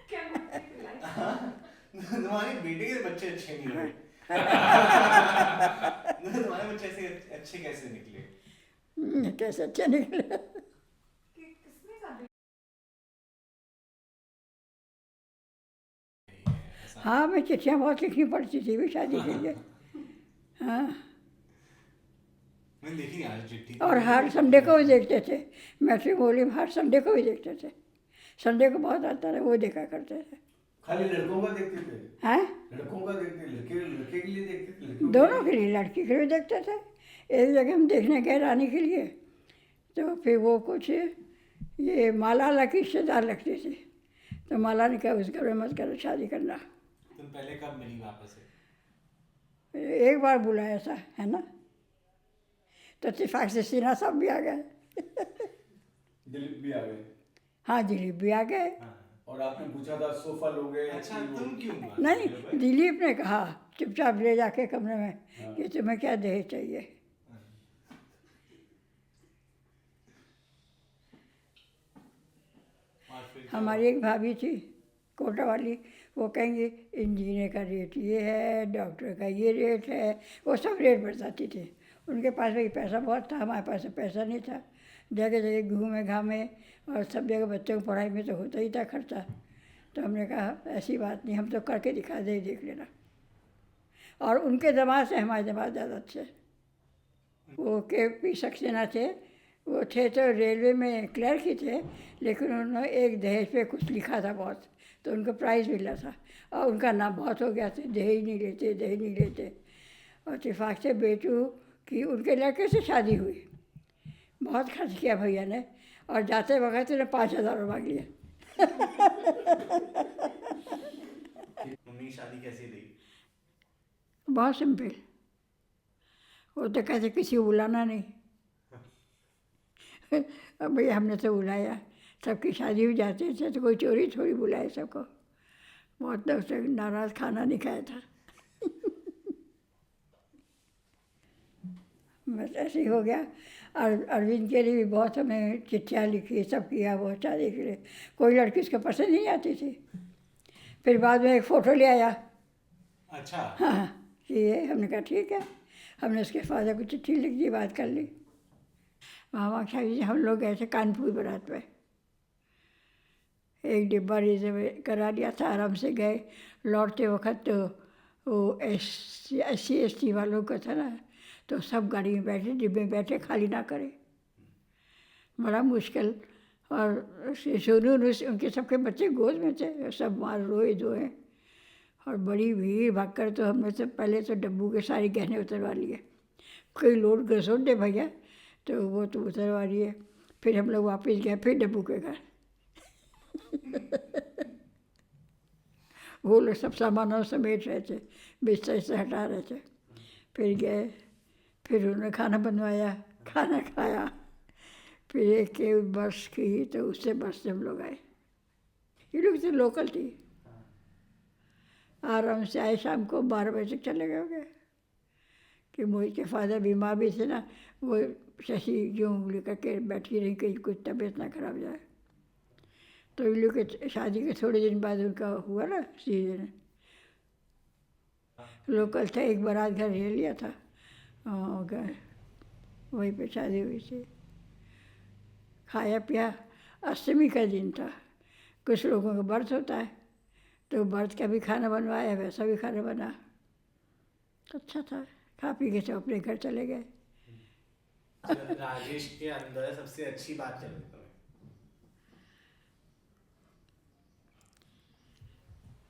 Speaker 6: क्या मम्मी पिलाई?
Speaker 3: तुम्हारी बेटे के बच्चे अच्छे नहीं हुए। तुम्हारे बच्चे ऐसे अच्छे कैसे निकले?
Speaker 1: कैसे अच्छे निकले।
Speaker 6: किसने कहा?
Speaker 1: हाँ, मैं चिट्ठियाँ बहुत लिखनी पड़ती थी भी शादी के लिए। हाँ,
Speaker 3: मैंने देखी नहीं आज चिट्ठी।
Speaker 1: और हर संडे को भी देखते थे, मैट्रिमोनियम हर संडे को भी देखते थे। संडे को बहुत आता था, वो देखा करते थे।
Speaker 5: खाली लड़कों का देखते थे?
Speaker 1: हैं?
Speaker 5: लड़कों का देखते, लड़के के लिए देखते थे? लड़कियों
Speaker 1: दोनों के लिए, लड़की के लिए देखते थे। एक जगह हम देखने गए रानी के लिए, तो फिर वो कुछ ये माला की रिश्तेदार लगती थी, तो माला ने कहा उस घर में मत करो शादी करना।
Speaker 3: तुम पहले कब मिली वापस से?
Speaker 1: एक बार बुलाया था, है ना, तो इत्तेफाक से सीना साहब भी आ गए।
Speaker 5: दिलीप भी आ गए?
Speaker 1: हाँ, दिलीप भी आ गए।
Speaker 5: और आपने पूछा था सोफा लोगे?
Speaker 3: अच्छा, तुम क्यों हुआ?
Speaker 1: नहीं, दिलीप ने कहा चुपचाप ले जाके कमरे में कि तुम्हें क्या दहेज चाहिए।
Speaker 3: और फिर
Speaker 1: हमारी एक भाभी थी कोटा वाली, वो कहेंगे इंजीनियर का रेट ये है, डॉक्टर का ये रेट है, वो सब रेट बताती थी। उनके पास भाई पैसा बहुत था, हमारे पास पैसा नहीं था। जगह जगह घूमे घामे और सब जगह बच्चों की पढ़ाई में तो होता ही था खर्चा। तो हमने कहा ऐसी बात नहीं, हम तो करके दिखा दे, देख लेना। और उनके दिमाग से हमारे दिमाग ज़्यादा अच्छे। वो के पी सक्सेना थे, वो थे तो रेलवे में क्लर्क ही थे, लेकिन उन्होंने एक दहेज पे कुछ लिखा था बहुत, तो उनको प्राइज़ मिला था और उनका नाम बहुत हो गया था, दहेज नहीं लेते, दहेज नहीं लेते। और इत्तेफाक से बेटू की उनके लड़के से शादी हुई, बहुत खर्च किया भैया ने, और जाते वक्त उन्हें 5,000 मांग लिया।
Speaker 3: मम्मी की शादी कैसी रही?
Speaker 1: बहुत सिंपल। वो तो कहते किसी को बुलाना नहीं। अब भैया हमने तो बुलाया, सबकी शादी में जाते थे तो कोई चोरी थोड़ी बुलाए सबको। बहुत लोग से नाराज़ खाना नहीं खाया था। बस ऐसे ही हो गया। और अरविंद के लिए भी बहुत हमें चिट्ठियाँ लिखी, सब किया बहुत शादी के लिए। कोई लड़की उसको पसंद नहीं आती थी। फिर बाद में एक फ़ोटो ले आया।
Speaker 3: अच्छा।
Speaker 1: हाँ ये हमने कहा ठीक है। हमने उसके फादर को चिट्ठी लिख दी, बात कर ली। वहाँ शादी हम लोग गए थे कानपुर बारात में, एक डिब्बा रिजर्व करा लिया था, आराम से गए। लौटते वक्त तो वो SC/ST वालों का था ना, तो सब गाड़ी में बैठे, डिब्बे में बैठे, खाली ना करे, बड़ा मुश्किल। और सोनू उनके सबके बच्चे गोद में थे, सब मार रोए धोए, और बड़ी भीड़ भागकर तो हमने तो पहले तो डब्बू के सारे गहने उतरवा लिए। कोई लोड घसोट दे भैया, तो वो तो उतरवा लिए। फिर हम लोग वापस गए, फिर डब्बू के घर। वो लोग सब सामानों समेट रहे थे, बिस्तर से हटा रहे थे। फिर गए, फिर उन्होंने खाना बनवाया, खाना खाया। फिर एक बस की, तो उससे बस से हम लोग आए। ये लोग तो लोकल थी, आराम से आए। शाम को 12 बजे तक चले गए होंगे, कि मोहित के फादर बीमार भी थे ना, वो शशि जो उंगली करके बैठी रही, कहीं कुछ तबीयत ना खराब जाए। तो इन लोग के शादी के थोड़े दिन बाद उनका हुआ ना सीजन। लोकल था, एक बारात घर ले लिया था, गए, वहीं पे शादी हुई थी। खाया पिया। अष्टमी का दिन था, कुछ लोगों का व्रत होता है, तो व्रत का भी खाना बनवाया, वैसा भी खाना बना, अच्छा था। खा पी के सब अपने घर चले गए।
Speaker 3: राजेश के अंदर सबसे अच्छी बात क्या लगती है?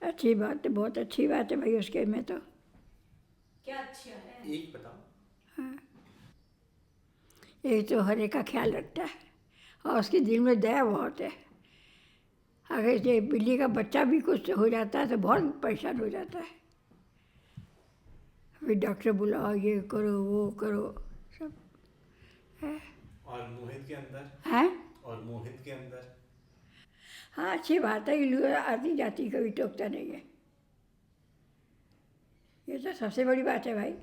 Speaker 1: अच्छी बात है, बहुत अच्छी बात है भाई उसके में तो।
Speaker 2: क्या अच्छा है?
Speaker 3: एक बताओ।
Speaker 1: एक तो हर एक का ख्याल रखता है, और उसके दिल में दया बहुत है। अगर ये बिल्ली का बच्चा भी कुछ हो जाता है तो बहुत परेशान हो जाता है। फिर डॉक्टर बुलाओ, ये करो वो करो, सब है।
Speaker 3: और मोहित के अंदर?
Speaker 1: हैं?
Speaker 3: और मोहित के अंदर?
Speaker 1: हाँ अच्छी बात है, इल्लू आती जाती कभी टोकता नहीं है, ये तो सबसे बड़ी बात है भाई।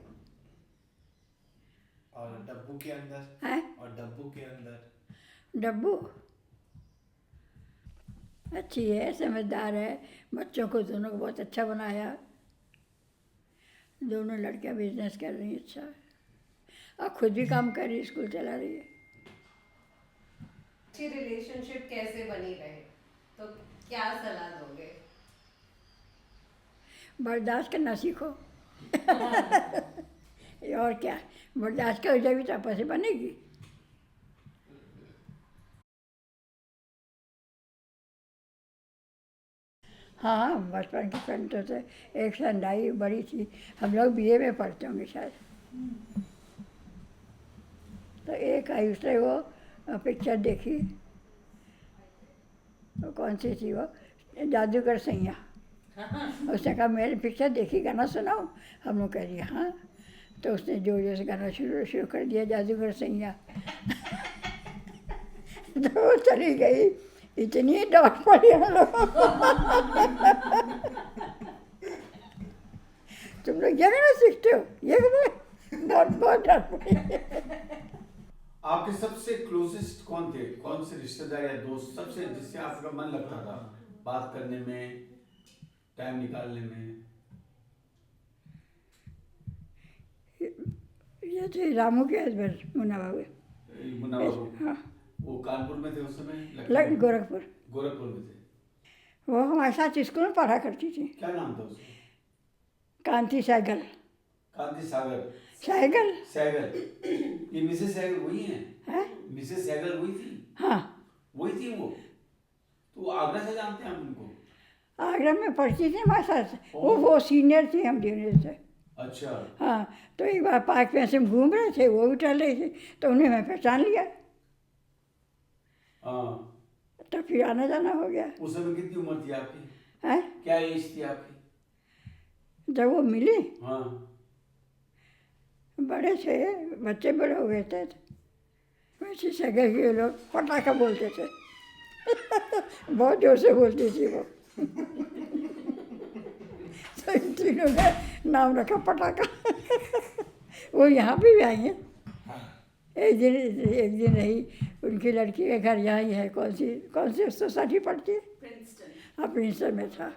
Speaker 3: और डब्बू के अंदर?
Speaker 1: हैं?
Speaker 3: और डब्बू के अंदर?
Speaker 1: डब्बू अच्छी है, समझदार है, बच्चों को दोनों को बहुत अच्छा बनाया। दोनों लड़कियां बिजनेस कर रही हैं, अच्छा है, और खुद भी काम कर रही है, स्कूल चला रही है।
Speaker 2: अच्छी रिलेशनशिप कैसे बनी रहे, तो क्या सलाह दोगे?
Speaker 1: बर्दाश्त करना सीखो। और क्या, बर्दाश्त कर जाएगी तो आपस में बनेगी। हाँ बचपन की फ्रेंड तो थे, एक संडाई बड़ी थी, हम लोग BA में पढ़ते होंगे शायद। तो एक आई, उसने वो पिक्चर देखी, वो कौन सी थी वो, जादूगर सैया। उसने कहा मैंने पिक्चर देखी, गाना सुनाओ। हम लोग कह दिए हाँ। तो उसने जोर जोर से गाना शुरू कर दिया, जादूगर सैया। तो वो चली गई, इतनी डांट पड़ी हम लोग। तुम लोग ये गाना सीखते हो, ये गाना, बहुत बहुत डांट पड़ी।
Speaker 8: आपके सबसे क्लोजेस्ट कौन थे, कौन से रिश्तेदार या दोस्त सबसे जिससे आपका मन लगता था बात करने में, टाइम निकालने में?
Speaker 1: ये थे रामू के हस्बैंड मुन्ना बाबू।
Speaker 8: मुन्ना बाबू,
Speaker 1: हाँ,
Speaker 8: वो कानपुर में थे उस समय?
Speaker 1: गोरखपुर।
Speaker 8: गोरखपुर में थे।
Speaker 1: वो हमारे साथ स्कूल में पढ़ा करती थी।
Speaker 8: क्या नाम था उसका?
Speaker 1: कांति सहगल।
Speaker 8: कांति सागर
Speaker 1: सहगल।
Speaker 8: सहगल। ये मिसेस सहगल वही हैं?
Speaker 1: है?
Speaker 8: मिसेस सहगल वही थी?
Speaker 1: हाँ,
Speaker 8: वही थी वो। तो आगरा से जानते हैं आप उनको?
Speaker 1: आगरा में पढ़ती थी हमारे साथ। वो सीनियर थी हम जूनियर से।
Speaker 8: अच्छा।
Speaker 1: हाँ, तो एक बार पार्क में ऐसे हम घूम रहे थे, वो भी टहल रही थी, तो उन्हें मैं पहचान लिया।
Speaker 8: हाँ,
Speaker 1: तो फिर आना जाना हो गया।
Speaker 8: उस समय कितनी उम्र थी आपकी?
Speaker 1: है?
Speaker 8: क्या एज थी आपकी?
Speaker 1: जब वो मिली
Speaker 8: हाँ,
Speaker 1: बड़े थे, बच्चे बड़े हो गए थे। वैसे सगे के लोग पटाखा बोलते थे। बहुत जोर से बोलती थी वो। तो इन तीनों ने नाम रखा पटाखा। वो यहाँ पे भी आई हैं। एक दिन रही, उनकी लड़की के घर यहाँ ही है। कौन सी सोसाइटी पढ़ती है? हाँ, प्रिंसटन में था।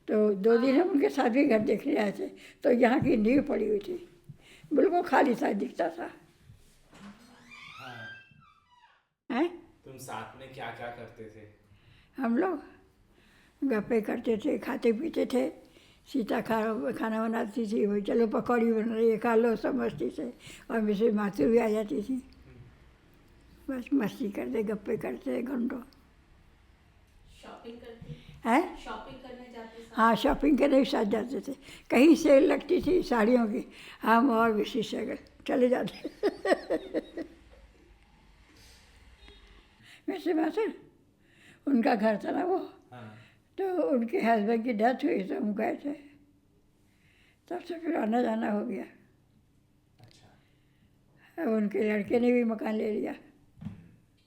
Speaker 1: तो 2 दिन हम उनके साथ भी घर देखने आए थे। तो यहाँ की नींव पड़ी हुई थी, बिल्कुल खाली सा दिखता था।
Speaker 3: हाँ।
Speaker 1: हैं?
Speaker 3: तुम साथ में क्या क्या करते थे?
Speaker 1: हम लोग गप्पे करते थे, खाते पीते थे। सीता खाना बनाती थी, वही चलो पकौड़ी बन रही है, खा लो, सब मस्ती से। और मिसेज माथुर भी आ जाती थी। बस मस्ती करते, गप्पे करते घंटों।
Speaker 2: शॉपिंग करते
Speaker 1: हैं?
Speaker 2: शॉपिंग करने जाते साथ?
Speaker 1: हाँ, शॉपिंग करने भी साथ जाते थे। कहीं सेल लगती थी साड़ियों की, हम और विशेष चले जाते। वैसे मास्टर उनका घर था ना वो,
Speaker 3: हाँ।
Speaker 1: तो उनके हस्बैंड की डेथ हुई तो हम गए थे। तब से फिर आना जाना हो गया।
Speaker 3: अच्छा।
Speaker 1: अब उनके लड़के ने भी मकान ले लिया।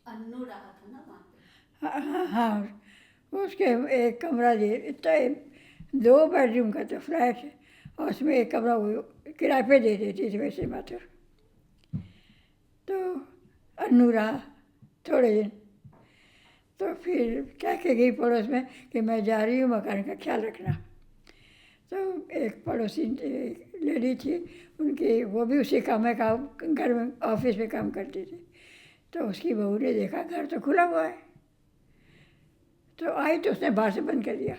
Speaker 2: अन्नू रहा था ना वहाँ पे?
Speaker 1: हाँ हाँ हाँ, उसके एक कमरा दे, इतना 2 बेडरूम का तो फ्लैट है, और उसमें एक कमरा वो किराए पे दे देती थी वैसे माथुर। तो अन्नू रहा थोड़े दिन। तो फिर कह के गई पड़ोस में कि मैं जा रही हूँ, मकान का ख्याल रखना। तो एक पड़ोसी लेडी थी उनकी, वो भी उसी काम में घर में ऑफिस में काम करती थी। तो उसकी बहू ने देखा घर तो खुला हुआ है, तो आई तो उसने बाहर से बंद कर दिया।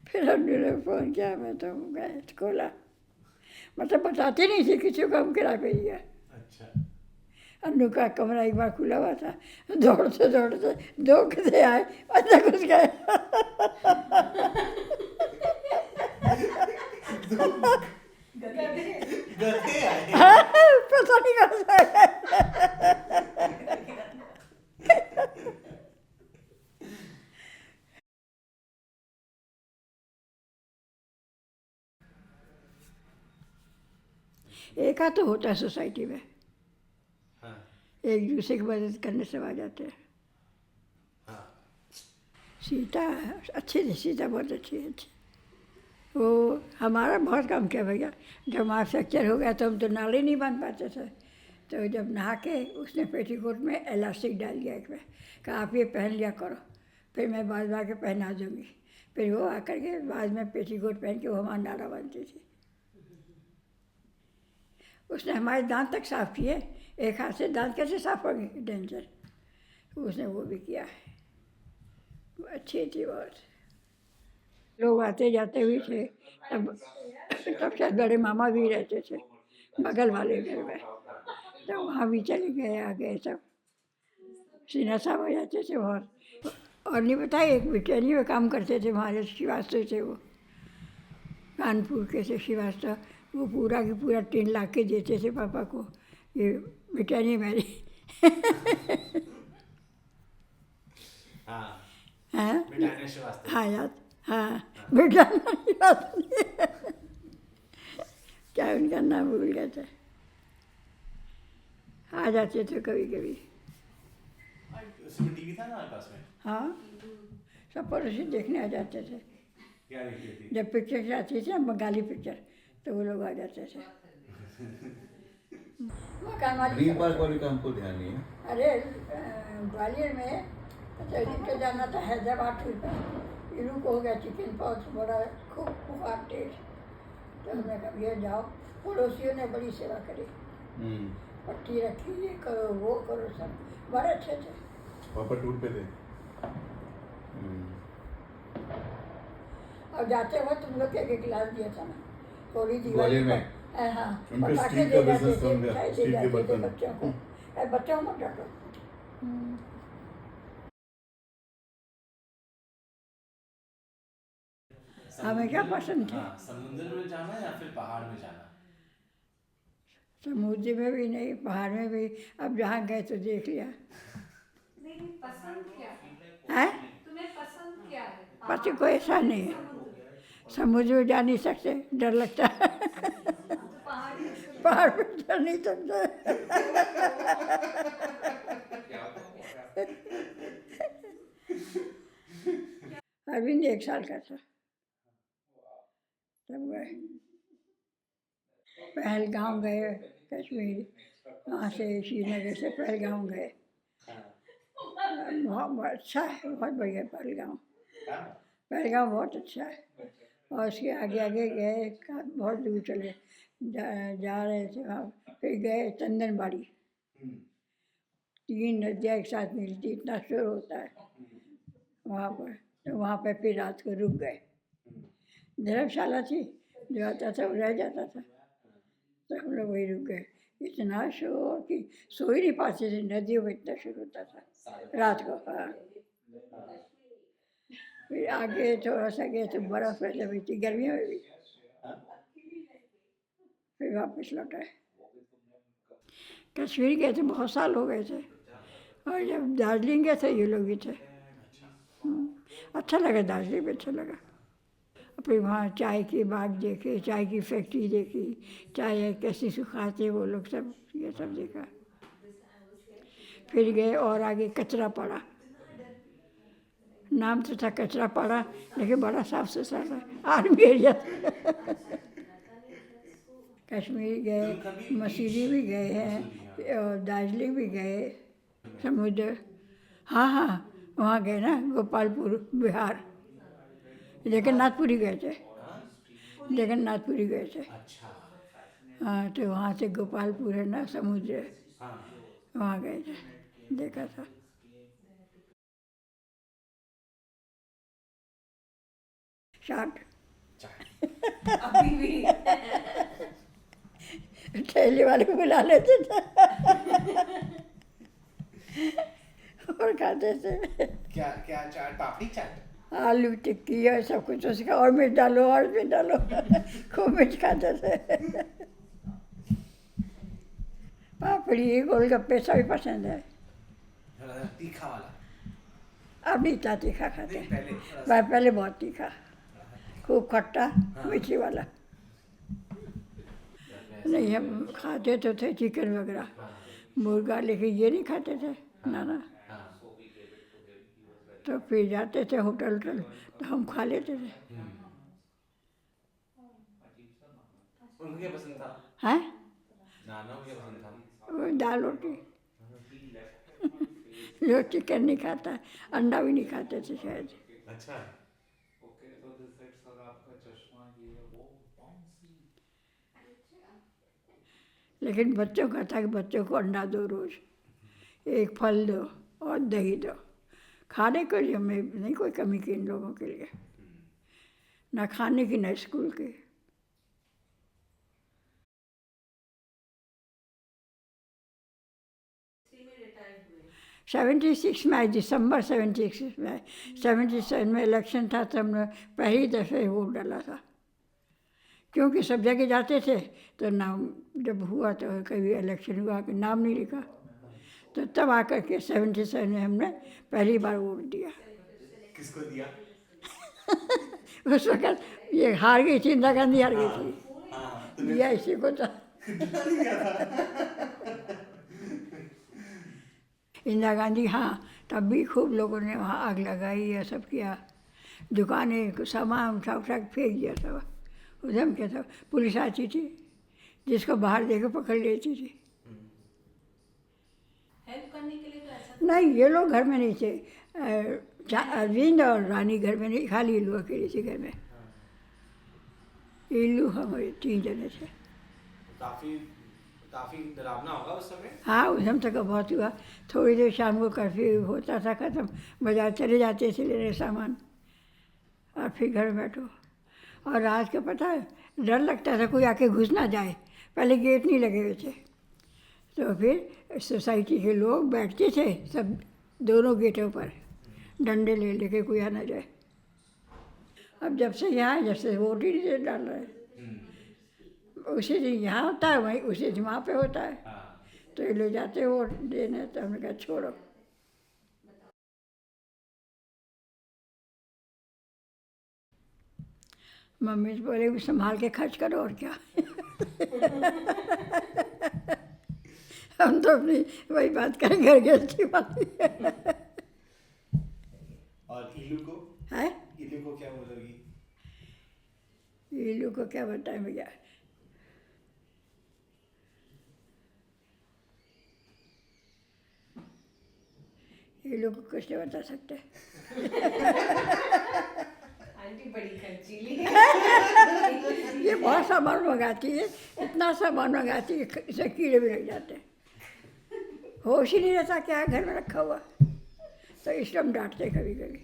Speaker 1: फिर हमने लोग फ़ोन किया, मैं तो गए खोला, मतलब बताती नहीं थी किसी को हम किराए पे दिया।
Speaker 3: अच्छा।
Speaker 1: अन्नू का कमरा एक बार खुला हुआ था, दौड़ते दौड़ते 2 गधे आए, अंदर घुस गए।
Speaker 3: गधे आए?
Speaker 1: पता नहीं कहाँ से आए। एक आध तो होता है सोसाइटी में,
Speaker 3: हाँ।
Speaker 1: एक दूसरे की मदद करने से आ जाते हैं।
Speaker 3: हाँ।
Speaker 1: सीता अच्छी थी, सीता बहुत अच्छी है। वो हमारा बहुत काम किया भैया। जब हमारा फ्रैक्चर हो गया तो हम तो नाले नहीं बांध पाते थे। तो जब नहा के उसने पेटीकोट में इलास्टिक डाल दिया एक में, कहा आप ये पहन लिया करो, फिर मैं बाद में आके पहना दूँगी। फिर वो आकर के बाद में पेटीकोट पहन के वो हमारा नाला बांधती थी। उसने हमारे दांत तक साफ़ किए। एक हाथ से दांत कैसे साफ होंगे, डेंजर। उसने वो भी किया है। वो अच्छी थी बहुत। लोग आते जाते भी थे। तब शायद बड़े मामा भी रहते थे बगल वाले घर में, तो वहाँ भी चले गए, आ गए सब। सीना साहब हो जाते थे बहुत। और नहीं पता, एक ब्रिटेनी में काम करते थे, हमारे श्रीवास्तव थे वो, कानपुर के थे श्रीवास्तव। वो पूरा की पूरा 3 लाख के देते थे पापा को, ये ब्रिटेनी मेरी।
Speaker 3: हाँ।
Speaker 1: हाँ
Speaker 3: ब्रिटानिया श्रीवास्तव।
Speaker 1: हाँ याद, हाँ ब्रिटानिया श्रीवास्तव। क्या उनका नाम भूल गया था। आ जाते थे कभी कभी।
Speaker 3: उसमें टीवी था ना पास में?
Speaker 1: हाँ, सब पड़ोसी देखने आ जाते थे।
Speaker 3: क्या देखती थी?
Speaker 1: जब पिक्चर आती थी ना, बंगाली पिक्चर, तो वो लोग आ जाते थे। मकान वाली
Speaker 5: ग्रीन पार्क वाले का हमको ध्यान नहीं है।
Speaker 1: अरे ग्वालियर में अच्छा जिनको जाना था हैदराबाद ट्रिप है, इनू को हो गया चिकन पॉक्स, बड़ा खूब बुखार टेस्ट। तो हमने कहा भैया जाओ, पड़ोसियों ने बड़ी सेवा करी, पट्टी रखी, ये करो वो करो, सब बड़े अच्छे थे।
Speaker 5: पापा टूर पे थे।
Speaker 1: और जाते हुए तुम लोग के गिलास दिया था ना, थोड़ी
Speaker 5: ग्वालियर में?
Speaker 1: हाँ,
Speaker 5: उनका
Speaker 1: पटाखे
Speaker 5: स्टील
Speaker 1: दे
Speaker 5: का
Speaker 1: जाते
Speaker 5: business था
Speaker 1: थे,
Speaker 5: उनका,
Speaker 1: मिठाई दे
Speaker 5: स्टील के
Speaker 1: जाते थे
Speaker 5: बर्तन।
Speaker 1: बच्चों को। बच्चों को मत डांटो। हमें क्या पसंद थे?
Speaker 3: हाँ, समुद्र में जाना या फिर पहाड़ में जाना?
Speaker 1: समुद्र में भी नहीं, पहाड़ में भी। अब जहाँ गए तो देख लिया
Speaker 6: नहीं, पसंद क्या है?
Speaker 1: है।
Speaker 6: तुम्हें पसंद क्या है?
Speaker 1: पति को ऐसा नहीं है, समुद्र में जा नहीं सकते, डर लगता है। पहाड़ पे जा नहीं सकते। अरविंद 1 साल का था तब गए, पहलगाम गए, कश्मीर, वहाँ से श्रीनगर से पहलगाम गए। बहुत अच्छा है, बहुत बढ़िया पहलगाम। पहलगाम बहुत अच्छा है। और उसके आगे आगे गए, बहुत दूर चले, जा रहे थे वहाँ, फिर गए चंदनबाड़ी। 3 नदियाँ एक साथ मिलती, इतना शोर होता है वहाँ पर। तो वहाँ पर फिर रात को रुक गए। धर्मशाला थी, जो आता था वो रह जाता था, तो हम लोग वहीं रुक गए। इतना शोर कि सो ही नहीं पाते थे, नदियों में इतना शोर होता था रात को। हाँ, फिर आगे थोड़ा सा गए तो बर्फ़ वैसे हुई थी, गर्मियों में भी। फिर वापस लौट आए। कश्मीर गए थे, बहुत साल हो गए थे। और जब दार्जिलिंग गए थे ये लोग भी थे। अच्छा लगा, दार्जिलिंग में अच्छा लगा। फिर वहाँ चाय के बाग देखे, चाय की फैक्ट्री देखी, चाय कैसे सुखाते वो लोग, सब ये सब देखा। फिर गए और आगे कचरा पड़ा, नाम तो था कचरा पड़ा, लेकिन बड़ा साफ सुथरा था, आर्मी एरिया था। कश्मीर गए, मसूरी भी गए हैं, और दार्जिलिंग भी गए। समुद्र, हाँ हाँ, वहाँ गए ना, गोपालपुर बिहार, जगन्नाथपुरी गए थे, जगन्नाथपुरी गए थे। हाँ, तो वहाँ से गोपालपुर है ना, समुद्र, वहाँ गए थे, देखा था। शार्ट
Speaker 2: अभी भी
Speaker 1: ठेले वाले को बुला लेते थे और खाते थे।
Speaker 3: क्या क्या चाट? पापड़ी चाट?
Speaker 1: आलू टिक्की और सब कुछ उसका, और मिर्च डालो और मिर्च डालो। खूब मिर्च खाते थे। पापड़ी, गोलगप्पे सभी पसंद है।
Speaker 3: तीखा वाला?
Speaker 1: अब नहीं इतना तीखा खाते,
Speaker 3: नहीं, पहले
Speaker 1: पहले बहुत तीखा, खूब खट्टा, मीठी वाला। नहीं, हम खाते तो थे चिकन वगैरह, मुर्गा, लेकिन ये नहीं खाते थे, ना। तो फिर जाते थे होटल तो हम खा लेते थे।
Speaker 3: उनको क्या पसंद था?
Speaker 1: हैं?
Speaker 3: नाना को क्या पसंद था?
Speaker 1: वो दाल रोटी। जो चिकन नहीं खाता, अंडा भी नहीं खाते थे शायद।
Speaker 3: अच्छा।
Speaker 4: ओके, तो दिस सेट सर आपका चश्मा ये वो कौन सी?
Speaker 1: लेकिन बच्चों का था कि बच्चों को अंडा दो रोज, एक फल दो और दही दो। खाने के लिए में नहीं कोई कमी की इन लोगों के लिए, ना खाने की ना स्कूल की। सेवेंटी सिक्स में आई, दिसंबर 76 में। 77 में इलेक्शन था, तब हमने पहली दफ़े वोट डाला था, क्योंकि सब जगह जाते थे तो नाम जब हुआ तो कभी इलेक्शन हुआ कि नाम नहीं लिखा, तो तब आकर के 77 में हमने पहली बार वोट दिया।
Speaker 3: किसको दिया?
Speaker 1: उस वक्त ये हार गई थी, इंदिरा गांधी हार गई थी, दिया इसी को था। इंदिरा गांधी, हाँ, तब भी खूब लोगों ने वहाँ आग लगाई, ये सब किया, दुकानें सामान उठा उठा के फेंक दिया सब। उधम क्या था, पुलिस आती थी, जिसको बाहर देके पकड़ लेती थी।
Speaker 2: हेल्प करने के लिए तो ऐसा
Speaker 1: नहीं, ये लोग घर में नहीं थे। अरविंद और रानी घर में नहीं, खाली इल्लू अकेली थी घर में। इल्लू हमारे 3 जने थे।
Speaker 3: काफी काफी डरावना होगा उस समय।
Speaker 1: हाँ, उधम तक बहुत हुआ। थोड़ी देर शाम को कर्फ्यू होता था ख़त्म, बाजार चले जाते थे लेने सामान, और फिर घर में बैठो। और रात को पता है डर लगता था कोई आके घुस ना जाए, पहले गेट नहीं लगे हुए थे, तो फिर सोसाइटी के लोग बैठते थे सब दोनों गेटों पर, डंडे ले लेके कोई आ ना जाए। अब जब से यहाँ, जब से वोट ही नहीं डाल रहे, उसी दिन यहाँ होता है वहीं उसी दिन वहाँ पे होता है, तो ये ले जाते हैं वोट देने, तो हमने कहा छोड़ो। मम्मी तो बोले संभाल के खर्च करो और क्या। हम तो अपनी वही बात करें, घर गृहस्थी वाली।
Speaker 3: और इल्लू को
Speaker 1: है,
Speaker 3: इल्लू को क्या बोलोगी?
Speaker 1: इल्लू को क्या बताएं भैया। इल्लू को कुछ नहीं बता सकते।
Speaker 6: आंटी बड़ी खर्चीली
Speaker 1: ये बहुत सामान मंगाती है, इतना सामान मंगाती है कि इसे कीड़े भी लग जाते हैं। होश ही नहीं रहता क्या है घर में रखा हुआ, तो इसलिए हम डांटते कभी कभी।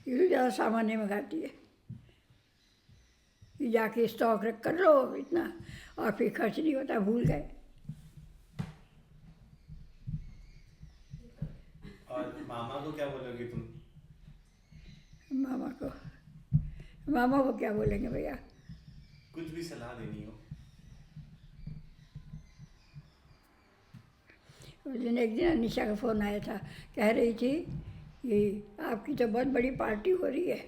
Speaker 1: ये ज़्यादा सामान नहीं मंगाती है, ये जाके स्टॉक रख कर लो इतना, और फिर खर्च नहीं होता, भूल गए।
Speaker 3: और मामा को क्या बोलोगी तुम?
Speaker 1: मामा को क्या बोलेंगे भैया।
Speaker 3: कुछ भी सलाह देनी हो।
Speaker 1: उस दिन एक दिन अनिशा का फ़ोन आया था, कह रही थी कि आपकी तो बहुत बड़ी पार्टी हो रही है।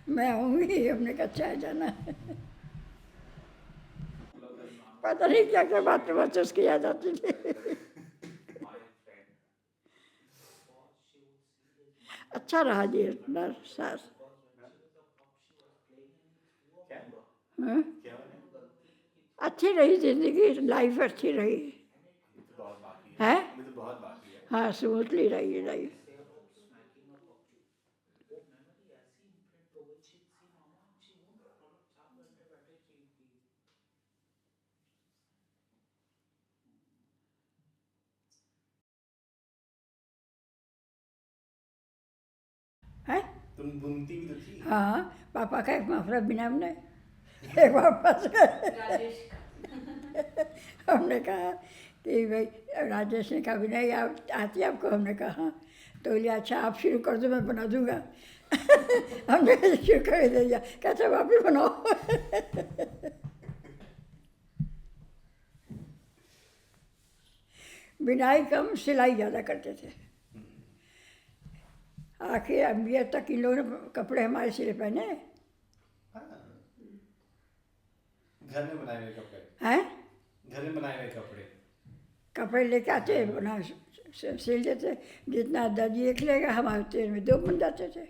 Speaker 1: मैं आऊँगी, हमने कहा अच्छा जाना। पता नहीं क्या क्या बातें बातें उसकी याद आती थी। अच्छा रहा जी अपना सास। हाँ? अच्छी रही जिंदगी, लाइफ अच्छी रही है। हाँ, स्मूथली रही लाइफ। है?
Speaker 3: तुम बुनती भी तो थी।
Speaker 1: हाँ, पापा का एक मफलर बिना हमने एक वापस हमने कहा कि भाई, राजेश ने कहा भी नहीं आप आती आपको, हमने कहा हाँ, तो बोलिए अच्छा आप शुरू कर दो मैं बना दूंगा। हमने शुरू कर दिया, कहते अब आप ही बनाओ। बिनाई कम, सिलाई ज़्यादा करते थे। आखिर अम्बिया तक इन लोगों ने कपड़े हमारे सिले पहने
Speaker 3: घर में बनाए हुए कपड़े।
Speaker 1: हैं।
Speaker 3: घर में बनाए हुए कपड़े।
Speaker 1: कपड़े लेके आते बना सिल देते, जितना दर्जी एक लेगा हमारे 3 में 2 बन जाते थे।